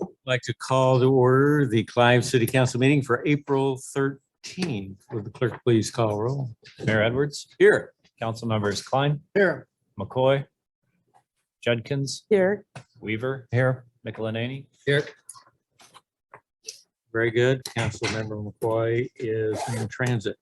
I'd like to call to order the Clive City Council meeting for April 13th. Would the clerk please call roll? Mayor Edwards, Here. council members Klein, Here. McCoy, Judkins, Here. Weaver, here, Michelinani, Here. Very good. Councilmember McCoy is in transit.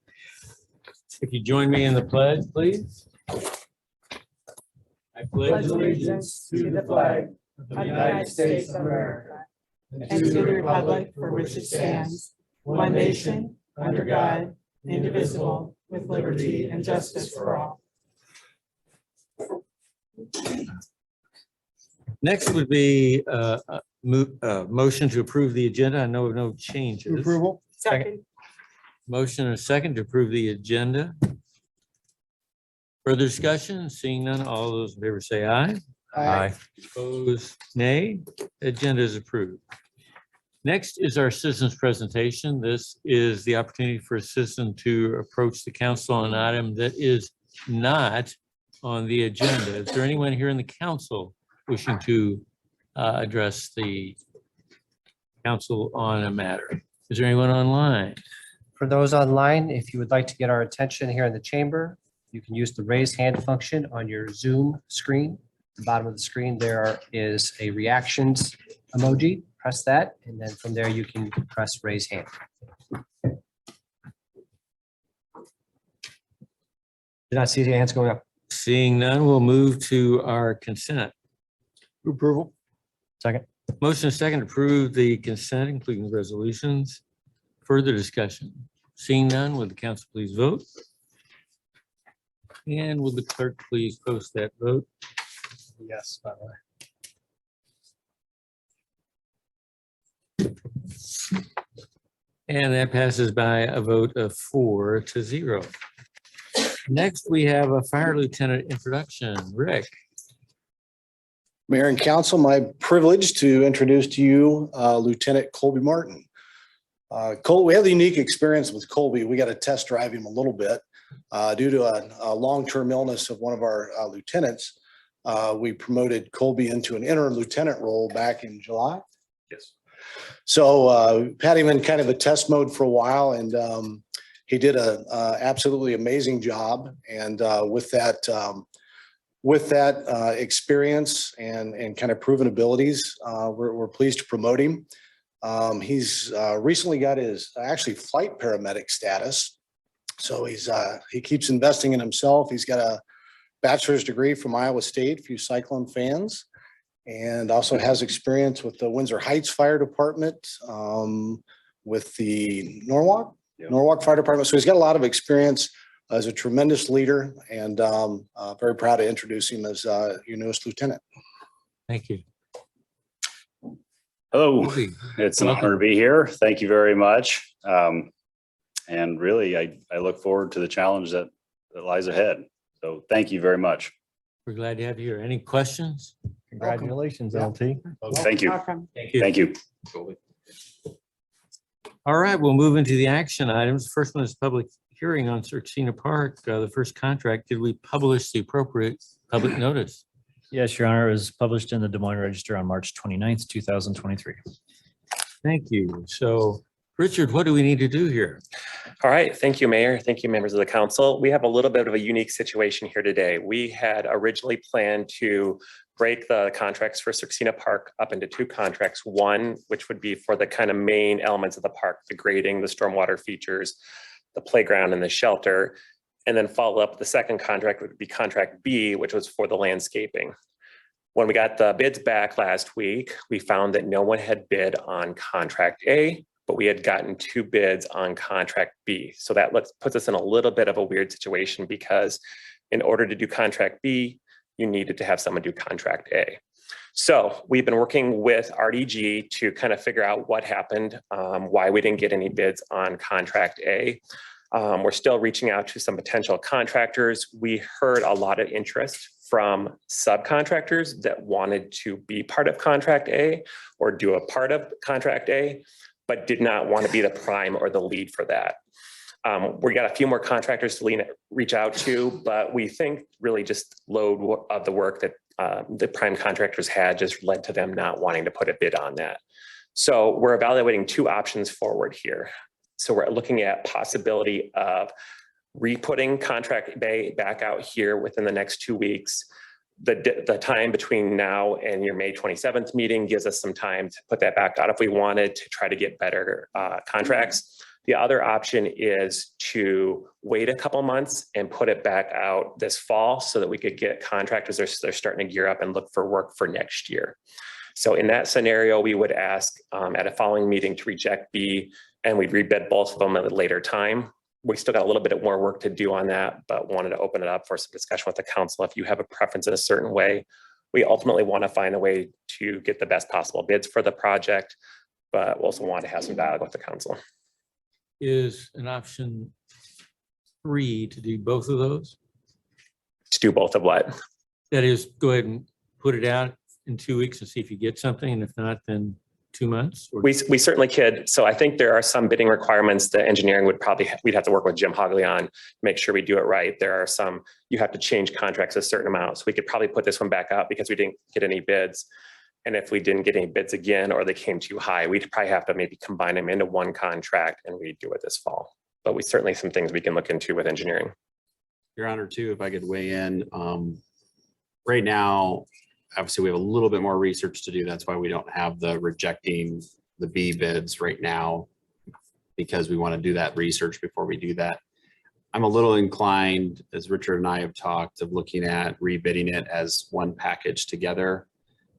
If you join me in the pledge, please. I Pledge allegiance to the flag of the United States of America and to the republic for which it stands, one nation, under God, indivisible, with liberty and justice for all. Next would be a motion to approve the agenda. I know of no changes. Approval. Second. Motion and a second to approve the agenda. Further discussion? Seeing none, all those in favor say aye. Aye. Opposed, nay. Agenda is approved. Next is our citizens presentation. This is the opportunity for a citizen to approach the council on an item that is not on the agenda. Is there anyone here in the council wishing to address the council on a matter? Is there anyone online? For those online, if you would like to get our attention here in the chamber, you can use the raise hand function on your Zoom screen. At the bottom of the screen, there is a reactions emoji. Press that, and then from there you can press raise hand. Did not see the hands going up. Seeing none, we'll move to our consent. Approval. Second. Motion is second to approve the consent, including the resolutions. Further discussion? Seeing none, would the council please vote? And will the clerk please post that vote? Yes, by the way. And that passes by a vote of 4-0. Next, we have a fire lieutenant introduction. Rick. Mayor and council, my privilege to introduce to you Lieutenant Colby Martin. We have the unique experience with Colby. We got to test drive him a little bit due to a long-term illness of one of our lieutenants. We promoted Colby into an interim lieutenant role back in July. Yes. So had him in kind of a test mode for a while, and he did a absolutely amazing job. And with that experience and kind of proven abilities, we're pleased to promote him. He's recently got his actually flight paramedic status. So he keeps investing in himself. He's got a bachelor's degree from Iowa State, for you Cyclone fans, and also has experience with the Windsor Heights Fire Department, with the Norwalk Fire Department. So he's got a lot of experience as a tremendous leader, and very proud to introduce him as your newest lieutenant. Thank you. Hello, Colby, it's an welcome. honor to be here. Thank you very much. And really, I look forward to the challenge that lies ahead. So thank you very much. We're glad to have you here. Any questions? Congratulations, LT. Thank you. Welcome. Thank you. All right, we'll move into the action items. First one is public hearing on Circina Park, the first contract. Did we publish the appropriate public notice? Yes, Your Honor, it was published in the Des Moines Register on March 29th, 2023. Thank you. So Richard, what do we need to do here? All right. Thank you, Mayor. Thank you, members of the council. We have a little bit of a unique situation here today. We had originally planned to break the contracts for Circina Park up into two contracts. One, which would be for the kind of main elements of the park, the grading, the stormwater features, the playground and the shelter. And then follow up, the second contract would be contract B, which was for the landscaping. When we got the bids back last week, we found that no one had bid on contract A, but we had gotten two bids on contract B. So that puts us in a little bit of a weird situation, because in order to do contract B, you needed to have someone do contract A. So we've been working with RDG to kind of figure out what happened, why we didn't get any bids on contract A. We're still reaching out to some potential contractors. We heard a lot of interest from subcontractors that wanted to be part of contract A or do a part of contract A, but did not want to be the prime or the lead for that. We got a few more contractors to reach out to, but we think really just load of the work that the prime contractors had just led to them not wanting to put a bid on that. So we're evaluating two options forward here. So we're looking at possibility of re-putting contract bay back out here within the next 2 weeks. The time between now and your May 27th meeting gives us some time to put that back out if we wanted to try to get better contracts. The other option is to wait a couple months and put it back out this fall so that we could get contractors, they're starting to gear up and look for work for next year. So in that scenario, we would ask at a following meeting to reject B, and we'd rebid both of them at a later time. We still got a little bit more work to do on that, but wanted to open it up for some discussion with the council. If you have a preference in a certain way, we ultimately want to find a way to get the best possible bids for the project, but we also want to have some dialogue with the council. Is an option 3 to do both of those? To do both of what? That is, go ahead and put it out in 2 weeks and see if you get something, and if not, then 2 months? Or- We certainly could. So I think there are some bidding requirements that engineering would probably, we'd have to work with Jim Hogley on, make sure we do it right. There are some, you have to change contracts a certain amount. So we could probably put this one back up because we didn't get any bids. And if we didn't get any bids again, or they came too high, we'd probably have to maybe combine them into one contract and redo it this fall. But we certainly some things we can look into with engineering. Your Honor, too, if I could weigh in, right now, obviously, we have a little bit more research to do. That's why we don't have the rejecting the B bids right now, because we want to do that research before we do that. I'm a little inclined, as Richard and I have talked, of looking at rebidding it as one package together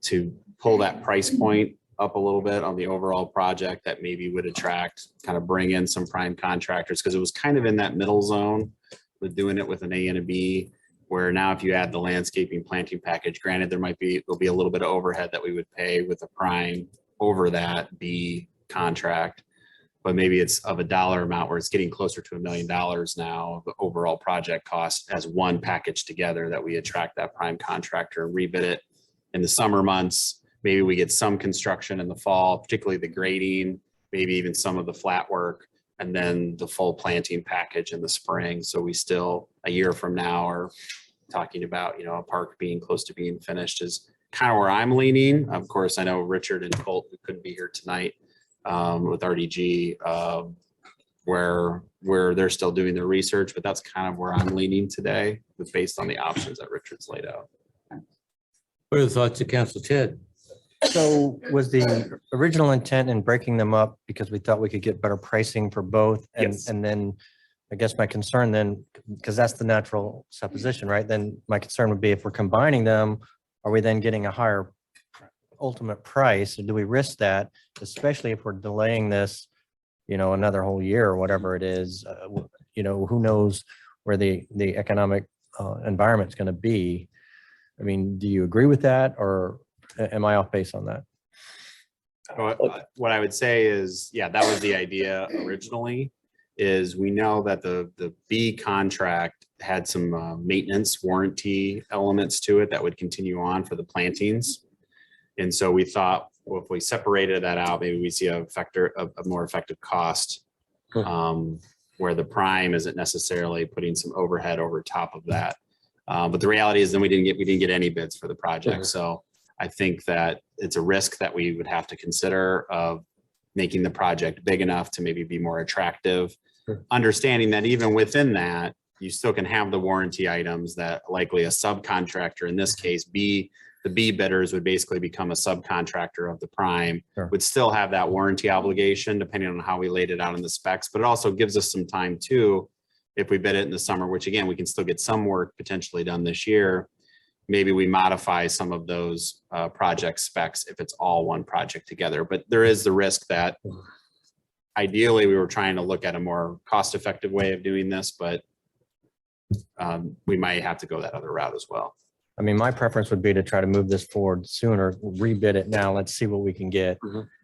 to pull that price point up a little bit on the overall project that maybe would attract, kind of bring in some prime contractors, because it was kind of in that middle zone with doing it with an A and a B, where now if you add the landscaping planting package, granted, there'll be a little bit of overhead that we would pay with a prime over that B contract, but maybe it's of a dollar amount where it's getting closer to $1 million now of the overall project cost as one package together, that we attract that prime contractor and rebid it in the summer months. Maybe we get some construction in the fall, particularly the grading, maybe even some of the flat work, and then the full planting package in the spring. So we still, a year from now, are talking about, a park being close to being finished is kind of where I'm leaning. Of course, I know Richard and Colt, who couldn't be here tonight with RDG, where they're still doing their research, but that's kind of where I'm leaning today, based on the options that Richard's laid out. What are the thoughts of Council Ted? So was the original intent in breaking them up because we thought we could get better pricing for both? Yes. And then I guess my concern then, because that's the natural supposition, right? Then my concern would be if we're combining them, are we then getting a higher ultimate price? Or do we risk that, especially if we're delaying this, another whole year or whatever it is? Who knows where the economic environment's going to be? I mean, do you agree with that, or am I off base on that? What I would say is, yeah, that was the idea originally, is we know that the B contract had some maintenance warranty elements to it that would continue on for the plantings. And so we thought, well, if we separated that out, maybe we see a more effective cost, where the prime isn't necessarily putting some overhead over top of that. But the reality is then we didn't get any bids for the project. So I think that it's a risk that we would have to consider of making the project big enough to maybe be more attractive. Understanding that even within that, you still can have the warranty items that likely a subcontractor, in this case, the B bidders would basically become a subcontractor of the prime, would still have that warranty obligation depending on how we laid it out in the specs. But it also gives us some time too, if we bid it in the summer, which again, we can still get some work potentially done this year. Maybe we modify some of those project specs if it's all one project together. But there is the risk that ideally we were trying to look at a more cost-effective way of doing this, but we might have to go that other route as well. I mean, my preference would be to try to move this forward sooner, rebid it now. Let's see what we can get.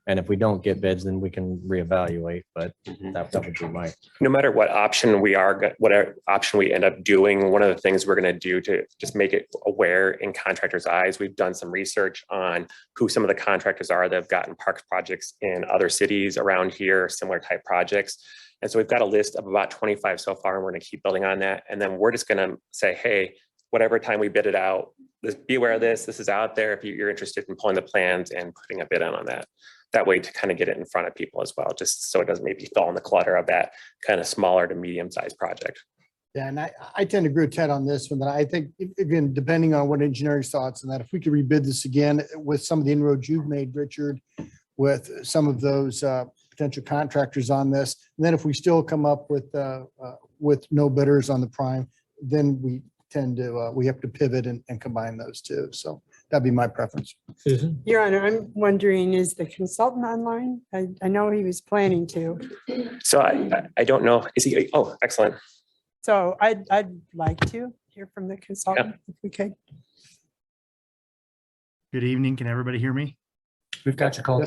And if we don't get bids, then we can reevaluate, but that would be my. No matter what option whatever option we end up doing, one of the things we're going to do to just make it aware in contractors' eyes, we've done some research on who some of the contractors are that have gotten parks projects in other cities around here, similar type projects. And so we've got a list of about 25 so far, and we're going to keep building on that. And then we're just going to say, hey, whatever time we bid it out, be aware of this. This is out there if you're interested in pulling the plans and putting a bid on that. that way to kind of get it in front of people as well, just so it doesn't maybe fall in the clutter of that kind of smaller to medium-sized project. Yeah, and I tend to agree with Ted on this one, that I think, again, depending on what engineering's thoughts and that, if we could rebid this again with some of the inroads you've made, Richard, with some of those potential contractors on this, and then if we still come up with no bidders on the prime, then we tend to, we have to pivot and combine those two. So that'd be my preference. Susan? Your Honor, I'm wondering, is the consultant online? I know he was planning to. So I don't know, is he, oh, excellent. So I'd like to hear from the consultant if we could. Good evening. Can everybody hear me? We've got you, Cole.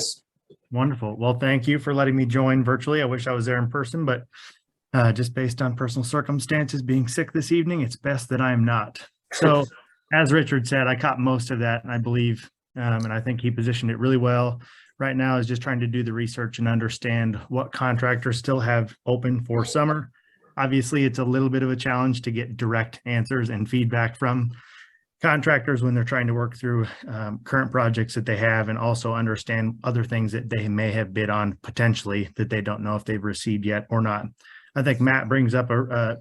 Wonderful. Well, thank you for letting me join virtually. I wish I was there in person, but just based on personal circumstances, being sick this evening, it's best that I am not. So as Richard said, I caught most of that, and I believe, and I think he positioned it really well. Right now is just trying to do the research and understand what contractors still have open for summer. Obviously, it's a little bit of a challenge to get direct answers and feedback from contractors when they're trying to work through current projects that they have, and also understand other things that they may have bid on potentially that they don't know if they've received yet or not. I think Matt brings up a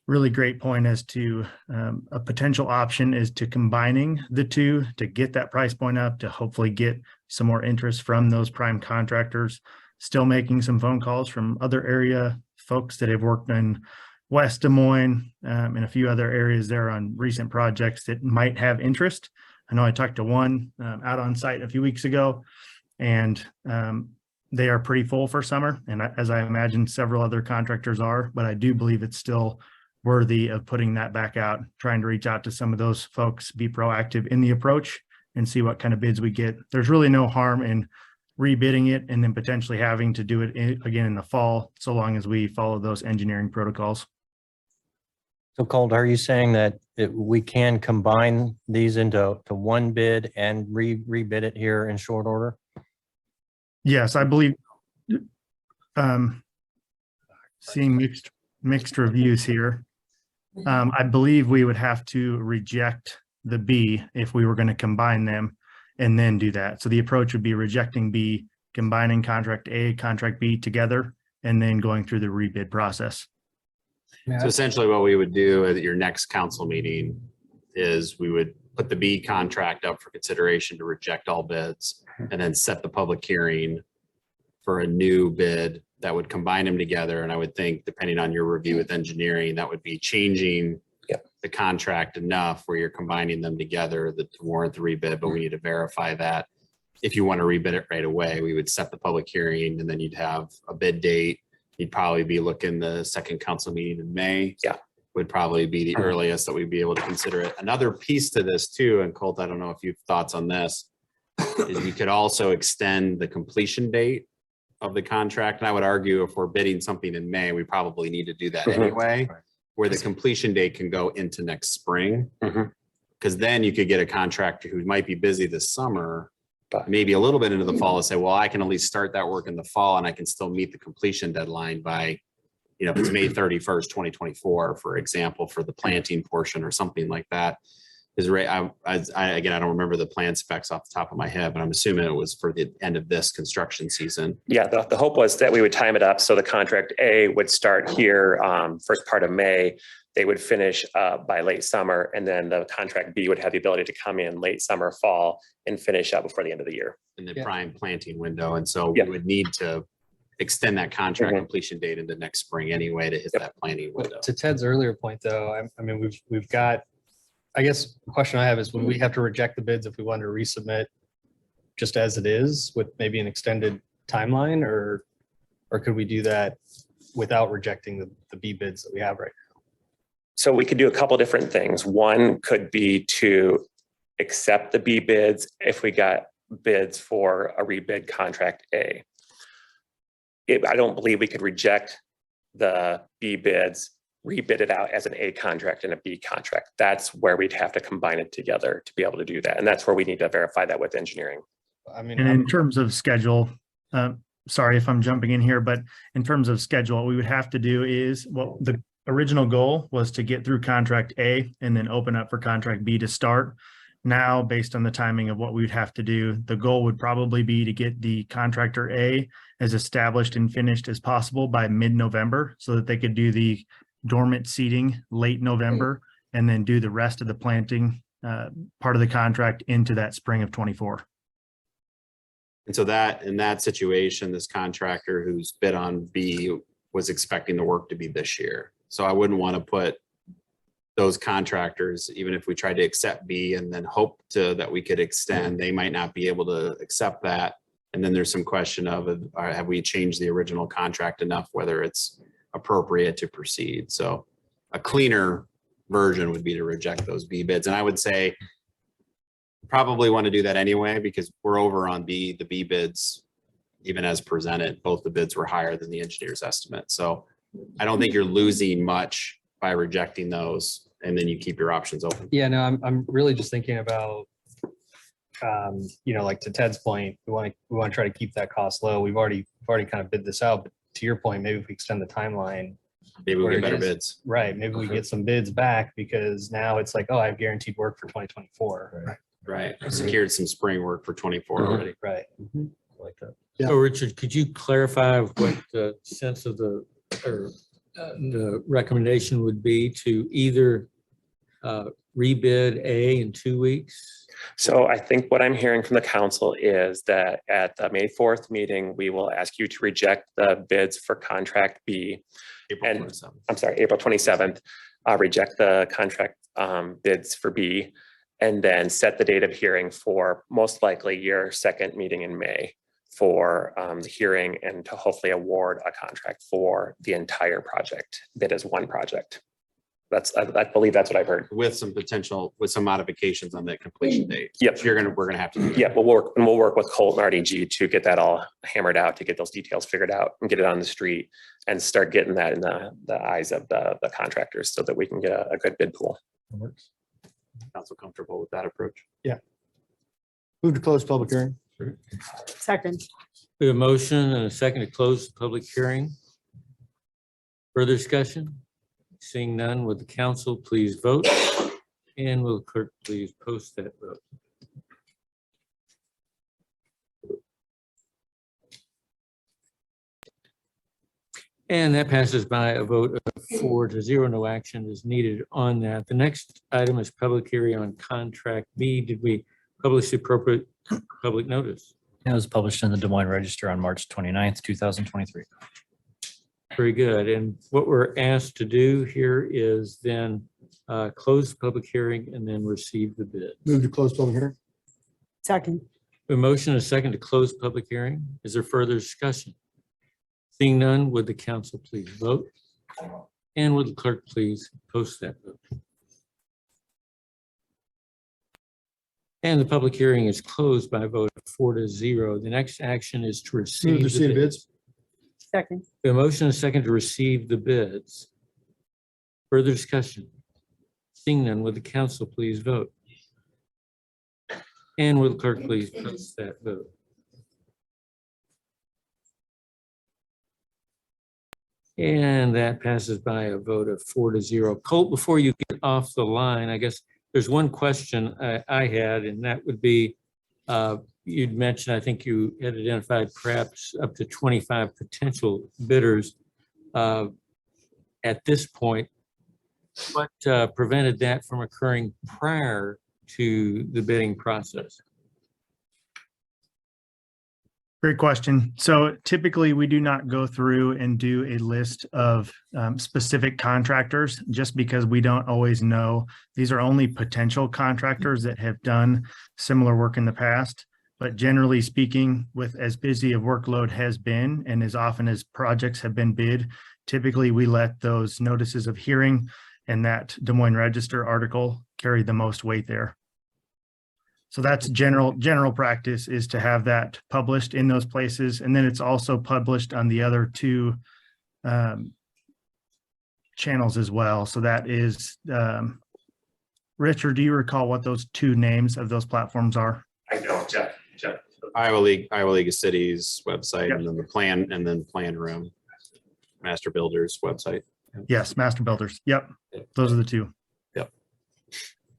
really great point as to a potential option is to combining the two to get that price point up, to hopefully get some more interest from those prime contractors. Still making some phone calls from other area folks that have worked in West Des Moines and a few other areas there on recent projects that might have interest. I know I talked to one out on site a few weeks ago, and they are pretty full for summer. And as I imagine several other contractors are, but I do believe it's still worthy of putting that back out, trying to reach out to some of those folks, be proactive in the approach and see what kind of bids we get. There's really no harm in rebidding it and then potentially having to do it again in the fall, so long as we follow those engineering protocols. So Colt, are you saying that we can combine these into one bid and rebid it here in short order? Yes, I believe seeing mixed reviews here. I believe we would have to reject the B if we were going to combine them and then do that. So the approach would be rejecting B, combining contract A, contract B together, and then going through the rebid process. So essentially what we would do at your next council meeting is we would put the B contract up for consideration to reject all bids, and then set the public hearing for a new bid that would combine them together. And I would think, depending on your review with engineering, that would be changing the contract enough where you're combining them together to warrant the rebid, but we need to verify that. If you want to rebid it right away, we would set the public hearing, and then you'd have a bid date. You'd probably be looking the second council meeting in May. Yeah. Would probably be the earliest that we'd be able to consider it. Another piece to this too, and Colt, I don't know if you have thoughts on this, is you could also extend the completion date of the contract. And I would argue if we're bidding something in May, we probably need to do that anyway, where the completion date can go into next spring. Because then you could get a contractor who might be busy this summer, but maybe a little bit into the fall, and say, well, I can at least start that work in the fall and I can still meet the completion deadline by, you know, if it's May 31st, 2024, for example, for the planting portion or something like that. Is right. Again, I don't remember the plan specs off the top of my head, but I'm assuming it was for the end of this construction season. Yeah, the hope was that we would time it up so the contract A would start here first part of May. They would finish by late summer, and then the contract B would have the ability to come in late summer, fall, and finish up before the end of the year. In the prime planting window. And so we would need to extend that contract completion date into next spring anyway to hit that planting window. To Ted's earlier point, though, I mean, we've got, I guess the question I have is, would we have to reject the bids if we wanted to resubmit just as it is with maybe an extended timeline, or could we do that without rejecting the B bids that we have right now? So we could do a couple different things. One could be to accept the B bids if we got bids for a rebid contract A. I don't believe we could reject the B bids, rebid it out as an A contract and a B contract. That's where we'd have to combine it together to be able to do that. And that's where we need to verify that with engineering. I mean, and in terms of schedule, sorry if I'm jumping in here, but in terms of schedule, what we would have to do is, well, the original goal was to get through contract A and then open up for contract B to start. now, based on the timing of what we'd have to do, the goal would probably be to get the contractor A as established and finished as possible by mid-November so that they could do the dormant seeding late November and then do the rest of the planting part of the contract into that spring of 24. And so that, in that situation, this contractor who's bid on B was expecting the work to be this year. So I wouldn't want to put those contractors, even if we tried to accept B and then hope to, that we could extend, they might not be able to accept that. And then there's some question of, have we changed the original contract enough, whether it's appropriate to proceed? So a cleaner version would be to reject those B bids. And I would say probably want to do that anyway, because we're over on B, the B bids, even as presented, both the bids were higher than the engineer's estimate. So I don't think you're losing much by rejecting those, and then you keep your options open. Yeah, no, I'm really just thinking about, like to Ted's point, we want to try to keep that cost low. We've already kind of bid this out, but to your point, maybe if we extend the timeline. Maybe we where get it better is- bids. Right, maybe we get some bids back because now it's like, oh, I have guaranteed work for 2024. Right. I secured some spring work for 24 already. Right. Like that. Yeah. So Richard, could you clarify what the sense of the recommendation would be to either rebid A in 2 weeks? So I think what I'm hearing from the council is that at the May 4th meeting, we will ask you to reject the bids for contract B. April And 27th. I'm sorry, April 27th, reject the contract bids for B, and then set the date of hearing for most likely your second meeting in May for the hearing and to hopefully award a contract for the entire project, bid as one project. I believe that's what I've heard. With some potential, with some modifications on that completion date. Yep. So we're gonna have to. do that. Yeah, we'll work with Colt and RDG to get that all hammered out, to get those details figured out and get it on the street and start getting that in the eyes of the contractors so that we can get a good bid pool. Council comfortable with that approach? Move to close public hearing. Second. We have a motion and a second to close the public hearing. Further discussion? Seeing none, would the council please vote? And will the clerk please post that vote? And that passes by a vote of 4-0. No action is needed on that. The next item is public hearing on contract B. Did we publish the appropriate public notice? It was published in the Des Moines Register on March 29th, 2023. Very good. And what we're asked to do here is then close the public hearing and then receive the bids. Move to close public hearing. Second. A motion and a second to close public hearing. Is there further discussion? Seeing none, would the council please vote? And would the clerk please post that vote? And the public hearing is closed by a vote of 4-0. The next action is to Move receive to the receive bids. Second. A motion and a second to receive the bids. Further discussion? Seeing none, would the council please vote? And will the clerk please post that vote? And that passes by a vote of 4-0. Colt, before you get off the line, I guess there's one question I had, and that would be, you'd mentioned, I think you had identified perhaps up to 25 potential bidders. At this point, what prevented that from occurring prior to the bidding process? Great question. So typically we do not go through and do a list of specific contractors just because we don't always know. These are only potential contractors that have done similar work in the past. But generally speaking, with as busy a workload has been and as often as projects have been bid, typically we let those notices of hearing and that Des Moines Register article carry the most weight there. So that's general practice, is to have that published in those places. And then it's also published on the other two channels as well. So that is, Richard, do you recall what those two names of those platforms are? I know, Jeff. Iowa League of Cities website, Yep. and then Plan Room, Master Builders website. Yes, Master Builders. Yep, those are the two.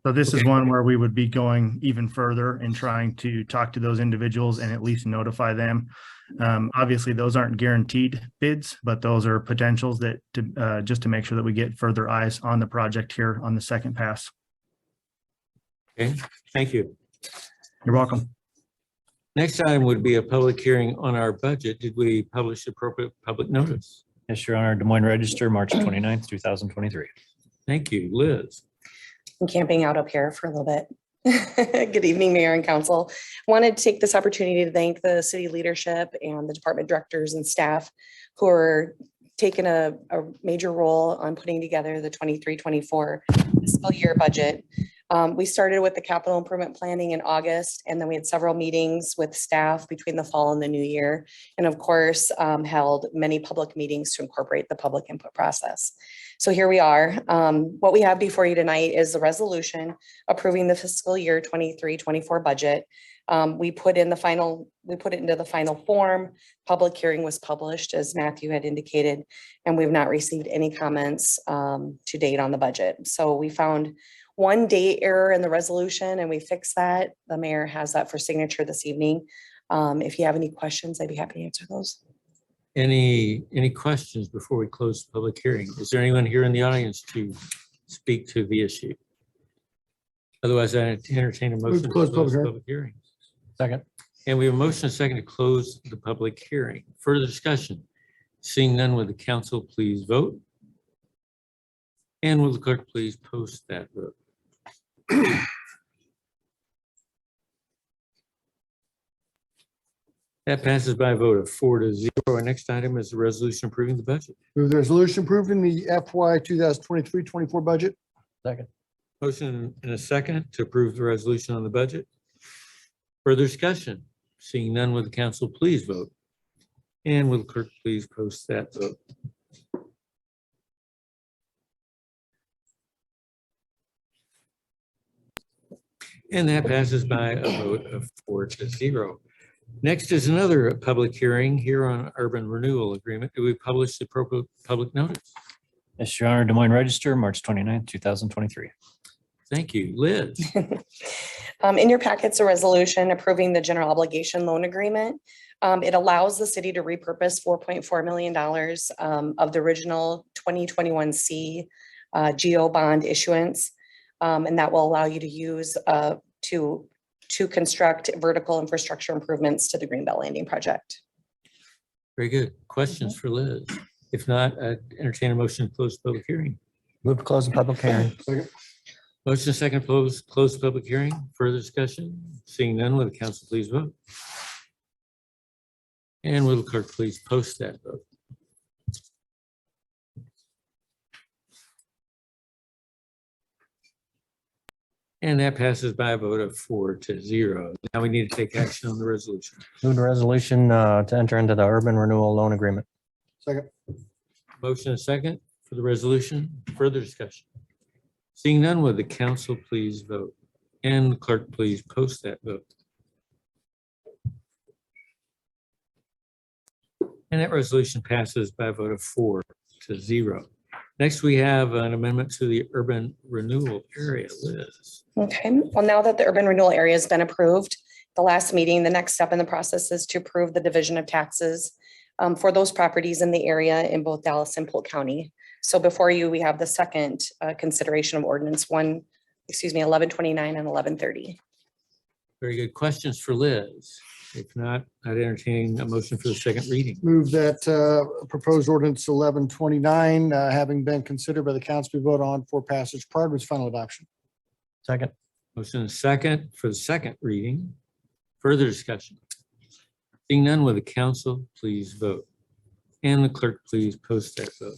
So this is one where we would be going even further and trying to talk to those individuals and at least notify them. Obviously, those aren't guaranteed bids, but those are potentials that just to make sure that we get further eyes on the project here on the second pass. Okay, thank you. You're welcome. Next item would be a public hearing on our budget. Did we publish appropriate public notice? Yes, Your Honor, Des Moines Register, March 29th, 2023. Thank you, Liz. I'm camping out up here for a little bit. Good evening, Mayor and Council. Wanted to take this opportunity to thank the city leadership and the department directors and staff who are taking a major role on putting together the 23-24 fiscal year budget. We started with the capital improvement planning in August, and then we had several meetings with staff between the fall and the new year. And of course, held many public meetings to incorporate the public input process. So here we are. What we have before you tonight is the resolution approving the fiscal year 23-24 budget. We put it into the final form. Public hearing was published, as Matthew had indicated, and we've not received any comments to date on the budget. So we found one date error in the resolution and we fixed that. The mayor has that for signature this evening. If you have any questions, I'd be happy to answer those. Any questions before we close the public hearing? Is there anyone here in the audience to speak to the issue? Otherwise, I entertain a motion to close the public hearing. Second. And we have a motion and a second to close the public hearing. Further discussion? Seeing none, will the council please vote? And will the clerk please post that vote? That passes by a vote of 4-0. Our next item is the resolution approving the budget. Move the resolution approving the FY 2023-24 budget. Second. Motion and a second to approve the resolution on the budget. Further discussion? Seeing none, will the council please vote? And will the clerk please post that vote? And that passes by a vote of 4-0. Next is another public hearing here on urban renewal agreement. Do we publish the appropriate public notice? Yes, Your Honor, Des Moines Register, March 29th, 2023. Thank you, Liz. In your packets, a resolution approving the general obligation loan agreement. It allows the city to repurpose $4.4 million of the original 2021 C GO bond issuance. And that will allow you to use to construct vertical infrastructure improvements to the Greenbelt Landing project. Very good. Questions for Liz? If not, entertain a motion to close the public hearing. Move to close the public hearing. Motion second to close the public hearing. Further discussion? Seeing none, will the council please vote? And will the clerk please post that vote? And that passes by a vote of 4-0. Now we need to take action on the resolution. Move the resolution to enter into the urban renewal loan agreement. Second. Motion and second for the resolution. Further discussion? Seeing none, will the council please vote? And the clerk please post that vote? And that resolution passes by a vote of 4-0. Next, we have an amendment to the urban renewal area. Liz. Okay, well, now that the urban renewal area has been approved, the last meeting, the next step in the process is to approve the division of taxes for those properties in the area in both Dallas and Polk County. So before you, we have the second consideration of ordinance 1129 and 1130. Very good. Questions for Liz? If not, I'd entertain a motion for the second reading. Move that proposed ordinance 1129, having been considered by the council, be voted on for passage prior to its final adoption. Second. Motion and second for the second reading. Further discussion? Seeing none, will the council please vote? And the clerk please post that vote?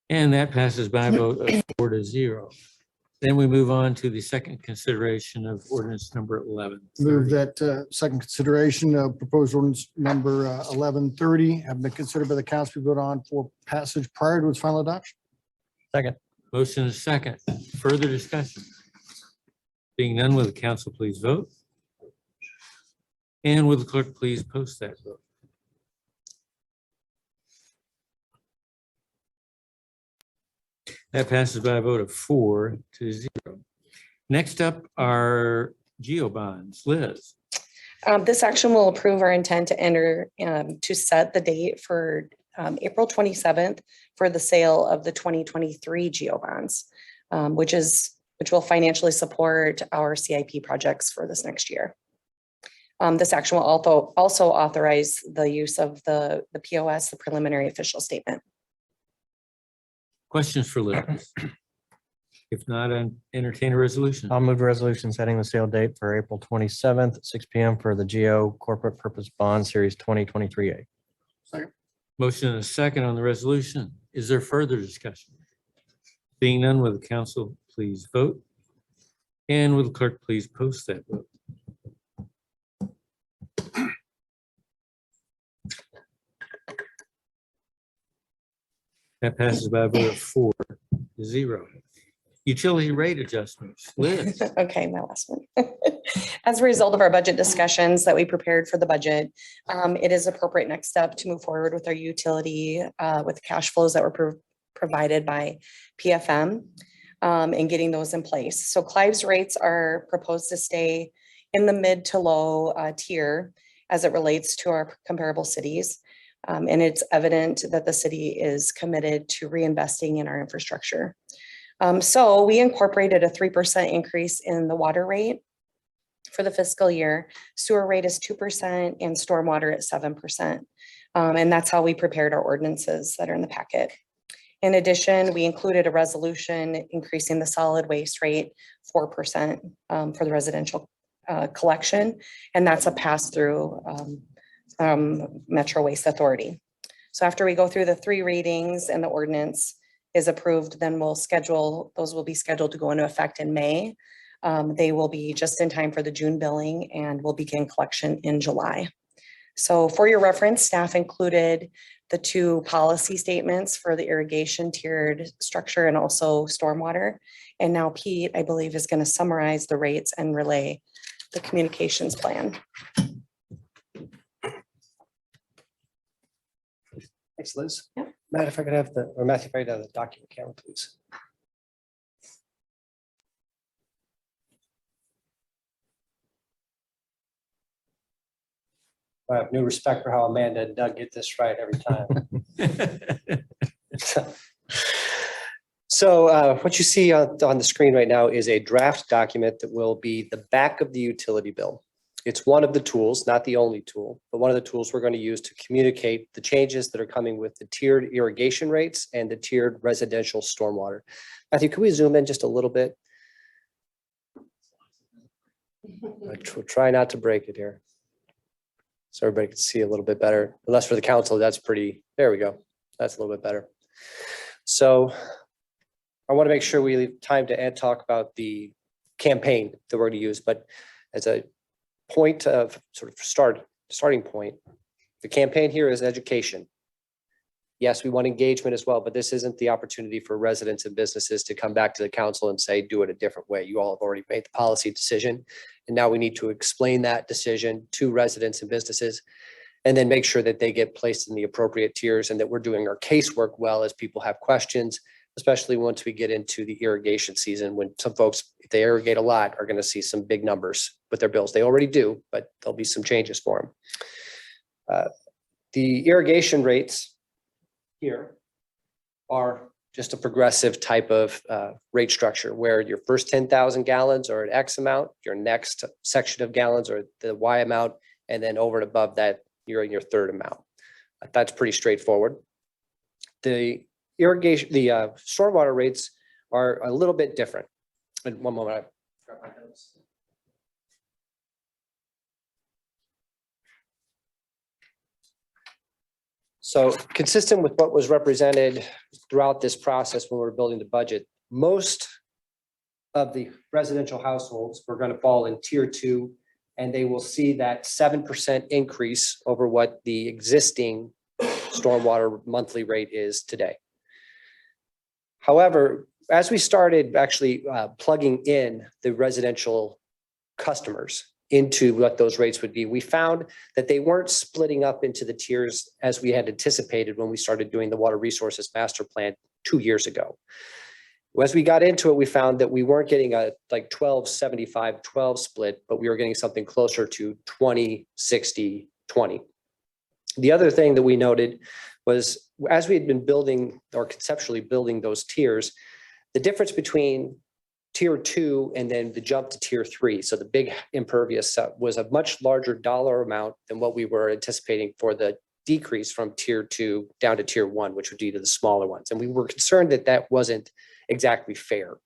And that passes by a vote of 4-0. Then we move on to the second consideration of ordinance number 11. Move that second consideration of proposed ordinance number 1130 have been considered by the council, be voted on for passage prior to its final adoption. Second. Motion is second. Further discussion? Being none, will the council please vote? And will the clerk please post that vote? That passes by a vote of 4-0. Next up are GEO bonds. Liz. This action will approve our intent to enter, to set the date for April 27th for the sale of the 2023 GEO bonds, which will financially support our CIP projects for this next year. This action will also authorize the use of the POS, the preliminary official statement. Questions for Liz? If not, I entertain a resolution. I'll move a resolution setting the sale date for April 27th, at 6 PM for the Geo Corporate Purpose Bond Series 2023A. Motion and a second on the resolution. Is there further discussion? Being none, will the council please vote? And will the clerk please post that vote? That passes by a vote of 4-0. Utility rate adjustments. Liz. Okay, my last one. As a result of our budget discussions that we prepared for the budget, it is appropriate next step to move forward with our utility with cash flows that were provided by PFM and getting those in place. So Clive's rates are proposed to stay in the mid to low tier as it relates to our comparable cities. And it's evident that the city is committed to reinvesting in our infrastructure. So we incorporated a 3% increase in the water rate for the fiscal year. Sewer rate is 2% and stormwater at 7%. And that's how we prepared our ordinances that are in the packet. In addition, we included a resolution increasing the solid waste rate 4% for the residential collection. And that's a pass-through Metro Waste Authority. So after we go through the 3 readings and the ordinance is approved, then those will be scheduled to go into effect in May. They will be just in time for the June billing and will begin collection in July. So for your reference, staff included the 2 policy statements for the irrigation tiered structure and also stormwater. And now Pete, I believe, is going to summarize the rates and relay the communications plan. Thanks, Liz. Yep. Matt, if I could have Matthew, if I could have the document camera, please. I have new respect for how Amanda and Doug get this right every time. So what you see on the screen right now is a draft document that will be the back of the utility bill. It's one of the tools, not the only tool, but one of the tools we're going to use to communicate the changes that are coming with the tiered irrigation rates and the tiered residential stormwater. Matthew, can we zoom in just a little bit? We'll try not to break it here, so everybody can see a little bit better. Unless for the council, that's pretty, there we go. That's a little bit better. So I want to make sure we leave time to talk about the campaign that we're going to use, but as a point of sort of starting point, the campaign here is education. Yes, we want engagement as well, but this isn't the opportunity for residents and businesses to come back to the council and say, do it a different way. You all have already made the policy decision. And now we need to explain that decision to residents and businesses and then make sure that they get placed in the appropriate tiers and that we're doing our casework well as people have questions, especially once we get into the irrigation season, when some folks, if they irrigate a lot, are going to see some big numbers with their bills. They already do, but there'll be some changes for them. The irrigation rates here are just a progressive type of rate structure where your first 10,000 gallons are at X amount, your next section of gallons are the Y amount, and then over and above that, you're in your third amount. That's pretty straightforward. The irrigation, the stormwater rates are a little bit different. And one moment, I grab my notes. So consistent with what was represented throughout this process when we were building the budget, most of the residential households were going to fall in tier 2, and they will see that 7% increase over what the existing stormwater monthly rate is today. However, as we started actually plugging in the residential customers into what those rates would be, we found that they weren't splitting up into the tiers as we had anticipated when we started doing the water resources master plan 2 years ago. As we got into it, we found that we weren't getting a like 12-75-12 split, but we were getting something closer to 20-60-20. The other thing that we noted was as we had been building or conceptually building those tiers, the difference between tier 2 and then the jump to tier 3. So the big impervious was a much larger dollar amount than what we were anticipating for the decrease from tier 2 down to tier 1, which would be to the smaller ones. And we were concerned that that wasn't exactly fair.